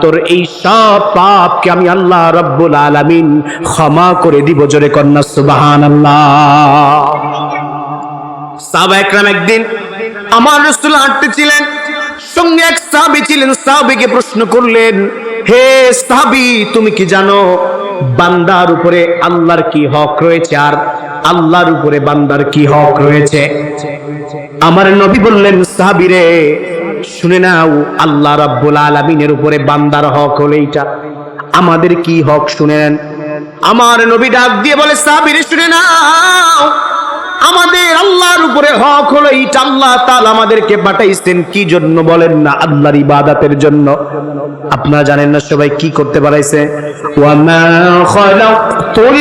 তোর এই সব পাপকে আমি আল্লাহ রাব্বুল আলামিন ক্ষমা করে দিব। জোরে কন্যা সুবহানাল্লাহ। সাহাবায়ে কেরাম একদিন আমার রাসূল হাঁটতেছিলেন, সঙ্গে এক সাহাবী ছিলেন। সাহাবীকে প্রশ্ন করলেন, হে সাহাবী তুমি কি জানো বান্দার উপরে আল্লাহর কি হক রয়েছে আর আল্লাহর উপরে বান্দার কি হক রয়েছে? আমার নবী বললেন, সাহাবীরে শুনে নাও, আল্লাহ রাব্বুল আলামিনের উপরে বান্দার হক হলো এইটা, আমাদের কি হক শুনে নেন। আমার নবী ডাক দিয়ে বলে, সাহাবীরে শুনে নাও, আমাদের আল্লাহর উপরে হক হলো এইটা। আল্লাহ তাআলা আমাদেরকে পাঠাইছেন কি জন্য বলেন না? আল্লাহর ইবাদতের জন্য। আপনারা জানেন না সবাই কি করতে পারাইছে? ওয়া মা খালাকতুল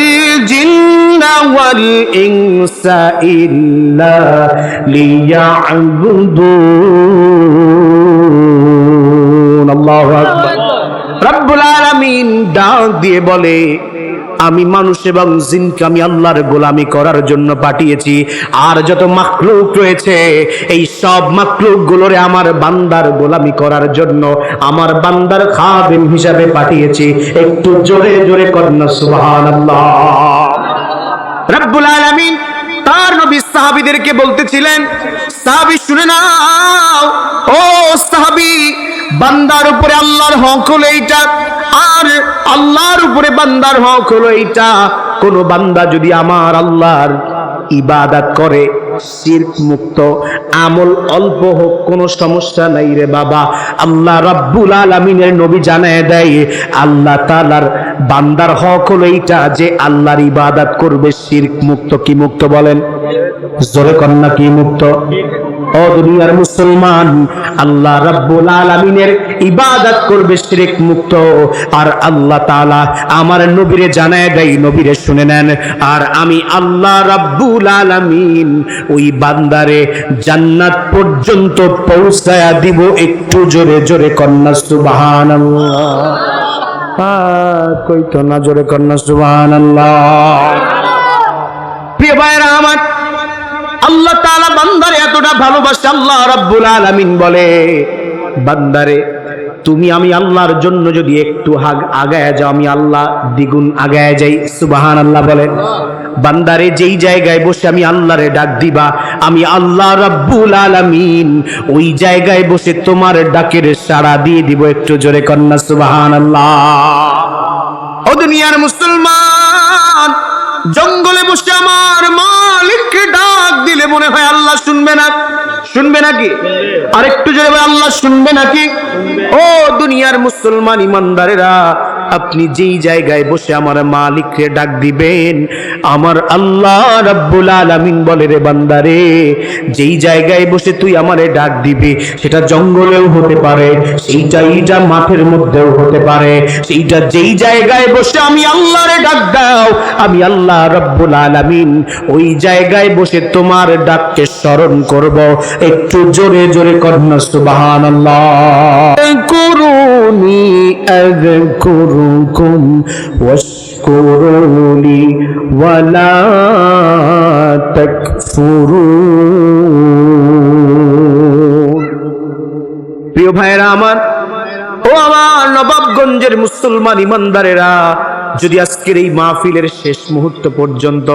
জিন্না ওয়াল ইনসা ইল্লা লিয়া'বুদুন। আল্লাহু আকবার। রব্বুল আলামিন ডাক দিয়ে বলে, আমি মানুষ এবং জিনকে আমি আল্লাহর গোলামি করার জন্য পাঠিয়েছি, আর যত মাখলুক রয়েছে এই সব মাখলুক গুলোরে আমার বান্দার গোলামি করার জন্য, আমার বান্দার খাদেম হিসাবে পাঠিয়েছি। একটু জোরে জোরে কন্যা সুবহানাল্লাহ। রব্বুল আলামিন তার নবী সাহাবীদেরকে বলতেছিলেন, সাহাবী শুনে নাও, ও সাহাবী বান্দার উপরে আল্লাহর হক হলো এইটা, আর আল্লাহর উপরে বান্দার হক হলো এইটা। কোন বান্দা যদি আমার আল্লাহর ইবাদত করে শিরক মুক্ত, আমল অল্প হোক কোনো সমস্যা নাই রে বাবা। আল্লাহ রাব্বুল আলামিনের নবী জানায় দেয়, আল্লাহ তাআলার বান্দার হক হলো এইটা যে আল্লাহর ইবাদত করবে শিরক মুক্ত। কি মুক্ত বলেন? জোরে কন্যা কি মুক্ত? ও দুনিয়ার মুসলমান, আল্লাহ রাব্বুল আলামিনের ইবাদত করবে শিরক মুক্ত। আর আল্লাহ তাআলা আমার নবীরে জানায় দেয়, নবীরে শুনে নেন, আর আমি আল্লাহ রাব্বুল আলামিন ওই বান্দারে জান্নাত পর্যন্ত পৌঁছায়া দিব। একটু জোরে জোরে কন্যা সুবহানাল্লাহ। কই তো না জোরে কন্যা সুবহানাল্লাহ। প্রিয় ভাইরা আমার, আল্লাহ তাআলা বান্দারে এতটা ভালোবাসে, আল্লাহ রাব্বুল আলামিন বলে, বান্দারে তুমি আমি আল্লাহর জন্য যদি একটু আগায় যাও, আমি আল্লাহ দ্বিগুণ আগায় যাই। সুবহানাল্লাহ বলেন। বান্দারে যেই জায়গায় বসে আমি আল্লাহরে ডাক দিবা, আমি আল্লাহ রাব্বুল আলামিন ওই জায়গায় বসে তোমার ডাকের সাড়া দিয়ে দিব। একটু জোরে কন্যা সুবহানাল্লাহ। ও দুনিয়ার মুসলমান, জঙ্গলে বসে আমার মালিককে ডাক দিলে মনে হয় আল্লাহ শুনবে না? শুনবে নাকি? আরেকটু জোরে বলে, আল্লাহ শুনবে নাকি? ও দুনিয়ার মুসলমান ইমানদারেরা, আপনি যেই জায়গায় বসে আমার মালিককে ডাক দিবেন, আমার আল্লাহ রাব্বুল আলামিন বলে, রে বান্দারে, যেই জায়গায় বসে তুই আমারে ডাক দিবি, সেটা জঙ্গলেও হতে পারে, সেইটা মাঠের মধ্যেও হতে পারে, সেইটা যেই জায়গায় বসে আমি আল্লাহরে ডাক দাও, আমি আল্লাহ রাব্বুল আলামিন ওই জায়গায় বসে তোমার ডাককে স্মরণ করব। একটু জোরে জোরে কন্যা সুবহানাল্লাহ। কুরুনি আযকুরুকুম ওয়াশকুরুলি ওয়ালা তাকফুরুন। প্রিয় ভাইরা আমার, ও আমার নবাবগঞ্জের মুসলমান ইমানদারেরা, যদি আজকের এই মাহফিলের শেষ মুহূর্ত পর্যন্ত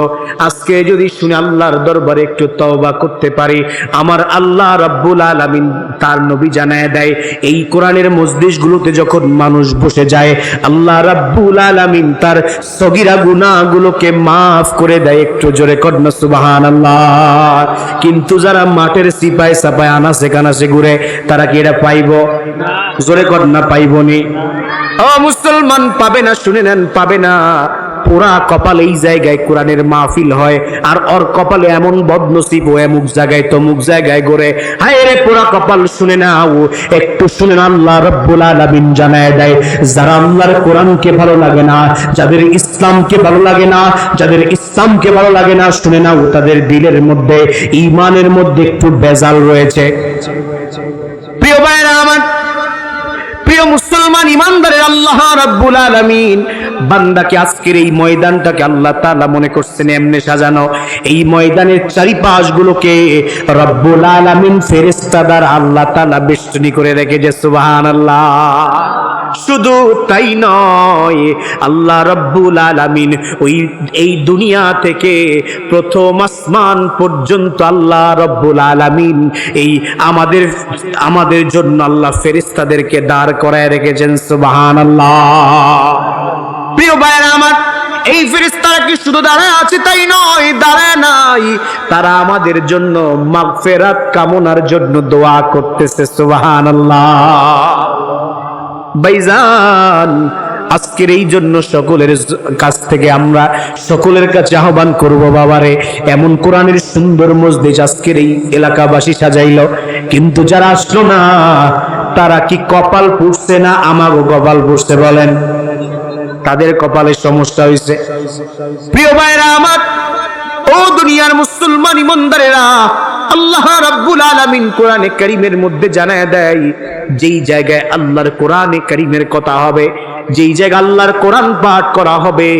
আজকে যদি শুনে আল্লাহর দরবারে একটু তওবা করতে পারি, আমার আল্লাহ রাব্বুল আলামিন তার নবী জানায় দেয়, এই কোরআনের মজলিসগুলোতে যখন মানুষ বসে যায়, আল্লাহ রাব্বুল আলামিন তার সগীরা গুনাহগুলোকে মাফ করে দেয়। একটু জোরে কন্যা সুবহানাল্লাহ। কিন্তু যারা মাঠের সিপায় সাপায় আনাসে কানাসে ঘুরে, তারা কি এটা পাইব? জোরে কন্যা পাইবনি? ও মুসলমান, পাবে না। শুনে নেন, পাবে না। পুরা কপাল এই জায়গায় কোরআনের মাহফিল হয়, আর ওর কপালে এমন বদনসিব, ও এমুক জায়গায় তমুক জায়গায় ঘুরে। হায় রে পুরা কপাল। শুনে নাও, একটু শুনে না, আল্লাহ রাব্বুল আলামিন জানায় দেয়, যারা আল্লাহর কোরআনকে ভালো লাগে না, যাদের ইসলামকে ভালো লাগে না, যাদের ইসলামকে ভালো লাগে না, শুনে নাও, তাদের দিলের মধ্যে, ঈমানের মধ্যে একটু বেজাল রয়েছে। প্রিয় ভাইরা আমার, প্রিয় মুসলমান ইমানদারের, আল্লাহ রাব্বুল আলামিন বান্দাকে আজকের এই ময়দানটাকে আল্লাহ তাআলা মনে করছেন এমনি সাজানো, এই ময়দানের চারিপাশগুলোকে রব্বুল আলামিন ফেরেশতা দ্বারা আল্লাহ তাআলা বেষ্টনী করে রেখেছে। সুবহানাল্লাহ। শুধু তাই নয়, আল্লাহ রাব্বুল আলামিন ওই এই দুনিয়া থেকে প্রথম আসমান পর্যন্ত আল্লাহ রাব্বুল আলামিন এই আমাদের জন্য আল্লাহ ফেরেশতাদেরকে দাঁড় করায় রেখেছেন। সুবহানাল্লাহ। প্রিয় ভাইরা আমার, এই ফেরেশতারা কি শুধু দাঁড়ায় আছে তাই নয়, দাঁড়ায় নাই, তারা আমাদের জন্য মাগফিরাত কামনার জন্য দোয়া করতেছে। সুবহানাল্লাহ। ভাইজান, আজকের এই জন্য সকলের কাছ থেকে আমরা সকলের কাছে আহ্বান করব, বাবারে, এমন কোরআনের সুন্দর মজলিস আজকের এই এলাকাবাসী সাজাইলো, কিন্তু যারা আসলো না, তারা কি কপাল পুড়ছে না আমাগো কপাল পুড়ছে? বলেন, তাদের কপালে সমস্যা হয়েছে। প্রিয় ভাইরা আমার, ও দুনিয়ার মুসলমান ইমানদারেরা, আল্লাহ রাব্বুল আলামিন কোরআনে কারীমের মধ্যে জানায় দেয়, যেই জায়গায় আল্লাহর কোরআনে কারীমের কথা হবে, যেই জায়গায় আল্লাহর কোরআন পাঠ করা হবে,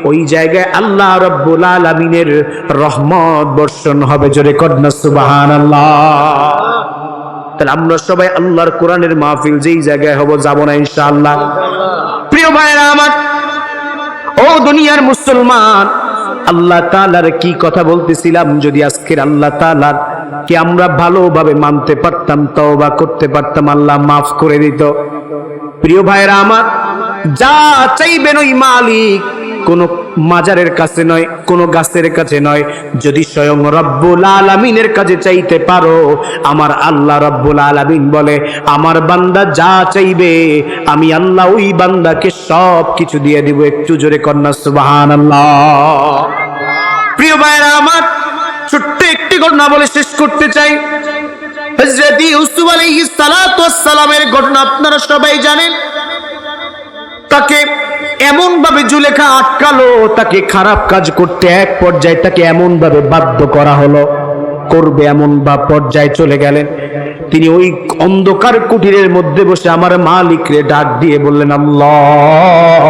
ওই জায়গায় আল্লাহ রাব্বুল আলামিনের রহমত বর্ষণ হবে। জোরে কন্যা সুবহানাল্লাহ। তাহলে আমরা সবাই আল্লাহর কোরআনের মাহফিল যেই জায়গায় হব, যাব না ইনশাআল্লাহ? প্রিয় ভাইরা আমার, ও দুনিয়ার মুসলমান, আল্লাহ তাআলার কি কথা বলতেছিলাম, যদি আজকের আল্লাহ তাআলার কে আমরা ভালোভাবে মানতে পারতাম, তওবা করতে পারতাম, আল্লাহ মাফ করে দিত। প্রিয় ভাইরা আমার, যা চাইবেন ওই মালিক কোন মাজারের কাছে নয়, কোন গাছের কাছে নয়, যদি স্বয়ং রব্বুল আলামিনের কাছে চাইতে পারো, আমার আল্লাহ রব্বুল আলামিন বলে, আমার বান্দা যা চাইবে আমি আল্লাহ ওই বান্দাকে সব কিছু দিয়ে দিব। একটু জোরে কন্যা সুবহানাল্লাহ। প্রিয় ভাইরা আমার, ছোট্ট একটি ঘটনা বলে শেষ করতে চাই। হযরত ইউসুফ আলাইহিস সালাতু ওয়াস সালামের ঘটনা আপনারা সবাই জানেন। তাকে এমন ভাবে জুলেখা আটকালো, তাকে খারাপ কাজ করতে এক পর্যায়ে তাকে এমন ভাবে বাধ্য করা হলো, করবে এমন বা পর্যায়ে চলে গেলেন। তিনি ওই অন্ধকার কুটিরের মধ্যে বসে আমার মালিকরে ডাক দিয়ে বললেন, আল্লাহ,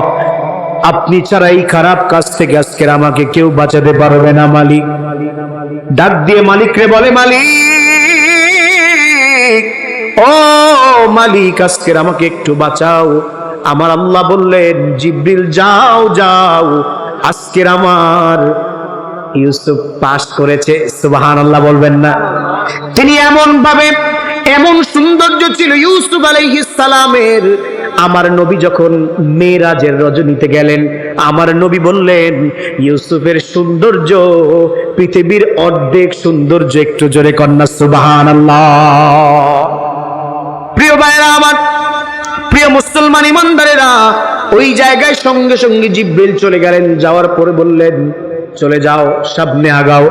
আপনি ছাড়া এই খারাপ কাজ থেকে আজকের আমাকে কেউ বাঁচাতে পারবে না মালিক। ডাক দিয়ে মালিকরে বলে, মালিক, ও মালিক, আজকের আমাকে একটু বাঁচাও। আমার আল্লাহ বললেন, জিবরিল যাও যাও, আজকের আমার ইউসুফ পাস করেছে। সুবহানাল্লাহ বলবেন না? তিনি এমন ভাবে, এমন সৌন্দর্য ছিল ইউসুফ আলাইহিস সালামের। আমার নবী যখন মেরাজের রজনীতে গেলেন, আমার নবী বললেন, ইউসুফের সৌন্দর্য পৃথিবীর অর্ধেক সৌন্দর্য। একটু জোরে কন্যা সুবহানাল্লাহ। প্রিয় ভাইরা আমার, প্রিয় মুসলমান ইমানদারেরা, ওই জায়গায় সঙ্গে সঙ্গে জিবরিল চলে গেলেন। যাওয়ার পরে বললেন, চলে যাও, সামনে আগাও।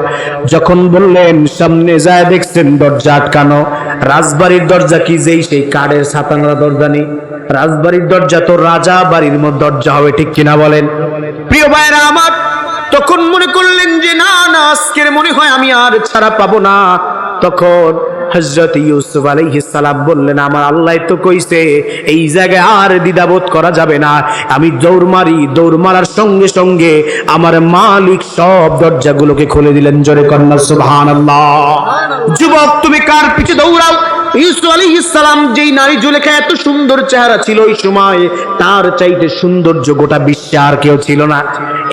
যখন বললেন, সামনে যায় দেখছেন দরজা আটকানো। রাজবাড়ির দরজা কি যেই সেই কাঠের ছাতানোর দরজা নেই। রাজবাড়ির দরজা তো রাজা বাড়ির মধ্যে দরজা হবে, ঠিক কিনা বলেন? প্রিয় ভাইরা আমার, তখন মনে করলেন যে না না, আজকের মনে হয় আমি আর ছাড়া পাবো না। তখন হযরত ইউসুফ আলাইহিস সালাম বললেন, আমার আল্লাহ তো কইছে এই জায়গায় আর দ্বিধাবোধ করা যাবে না। আমি দৌড় মারি, দৌড় মারার সঙ্গে সঙ্গে আমার মালিক সব দরজাগুলোকে খুলে দিলেন। জোরে কন্যা সুবহানাল্লাহ। যুবক, তুমি কার পিছে দৌড়াও? ইউসুফ আলাইহিস সালাম যেই নারী জুলেখা এত সুন্দর চেহারা ছিল ওই সময়, তার চাইতে সৌন্দর্য গোটা বিশ্বে আর কেউ ছিল না।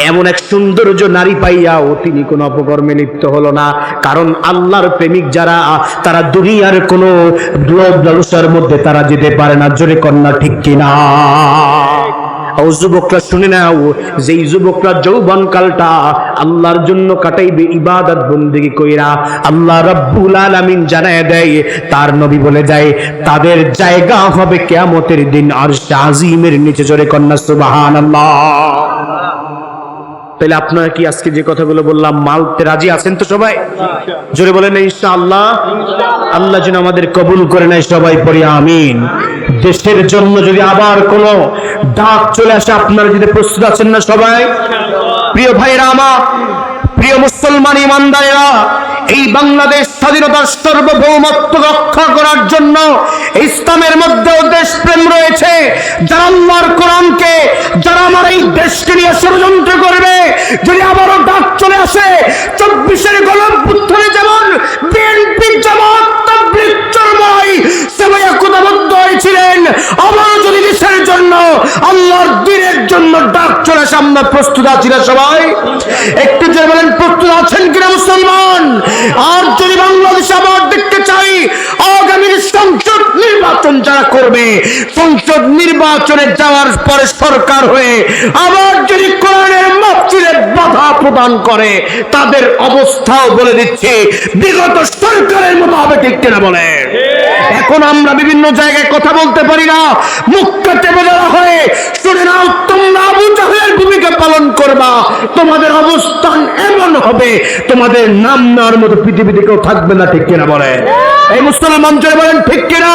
এমন এক সৌন্দর্য নারী পাইয়াও তিনি কোন অপকর্মে লিপ্ত হলো না। কারণ আল্লাহর প্রেমিক যারা, তারা দুনিয়ার কোন লোভ লালসার মধ্যে তারা যেতে পারে না। জোরে কন্যা ঠিক কিনা? ও যুবকরা শুনে নাও, যেই যুবকরা যৌবন কালটা আল্লাহর জন্য কাটাইবে ইবাদত বন্দেগী কইরা, আল্লাহ রাব্বুল আলামিন জানায় দেয়, তার নবী বলে যায়, তাদের জায়গা হবে কিয়ামতের দিন আরশে আজিমের নিচে। জোরে কন্যা সুবহানাল্লাহ। তাহলে আপনারা কি আজকে যে কথাগুলো বললাম মানতে রাজি আছেন তো সবাই? জোরে বলেন ইনশাআল্লাহ। আল্লাহ যেন আমাদের কবুল করে নেয়, সবাই পড়ি আমিন। দেশের জন্য যদি আবার কোন ডাক চলে আসে, আপনারা যদি প্রস্তুত আছেন না সবাই? প্রিয় ভাইরা আমার, প্রিয় মুসলমান ইমানদারেরা, এই বাংলাদেশ স্বাধীনতার সার্বভৌমত্ব রক্ষা করার জন্য ইসলামের মধ্যেও দেশপ্রেম রয়েছে। যারা আল্লাহর কোরআনকে, যারা আমার এই দেশকে নিয়ে ষড়যন্ত্র করবে, যদি আবারও ডাক চলে আসে, 24-এর গণঅভ্যুত্থানে যেমন বিএনপি, জামাত, তাবলীগ, চরমনাই সবাই একতাবদ্ধ হয়েছিলেন, আবারও যদি দেশের জন্য, আল্লাহর দ্বীনের জন্য ডাক চলে আসে, আমরা প্রস্তুত আছি না সবাই? একটু যে বলেন, প্রস্তুত আছেন কিনা মুসলমান? আর যদি বাংলাদেশ আবার দেখতে চাই, আগামী সংসদ নির্বাচন যারা করবে, সংসদ নির্বাচনে যাওয়ার পরে সরকার হয়ে আবার যদি কোরআনের মাহফিলে বাধা প্রদান করে, তাদের অবস্থাও বলে দিচ্ছে বিগত সরকারের মতো হবে, ঠিক কিনা বলে? এখন আমরা বিভিন্ন জায়গায় কথা বলতে পারি না, মুখ কাটে বোঝা হয়ে। শুনে নাও, তোমরা আবু জাহেলের ভূমিকা পালন করবা, তোমাদের অবস্থান এমন হবে, তোমাদের নাম নেওয়ার মতো পৃথিবীতে কেউ থাকবে না, ঠিক কিনা বলে? এই মুসলমান জোরে বলেন ঠিক কিনা?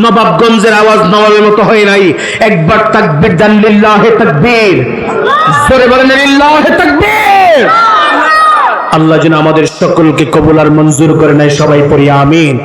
নবাবগঞ্জের আওয়াজ নবাবের মতো হয় নাই। একবার তাকবীর দেন, লিল্লাহে তাকবীর। জোরে বলেন লিল্লাহে তাকবীর। আল্লাহ যেন আমাদের সকলকে কবুল আর মঞ্জুর করে নেয়, সবাই পড়ি আমিন।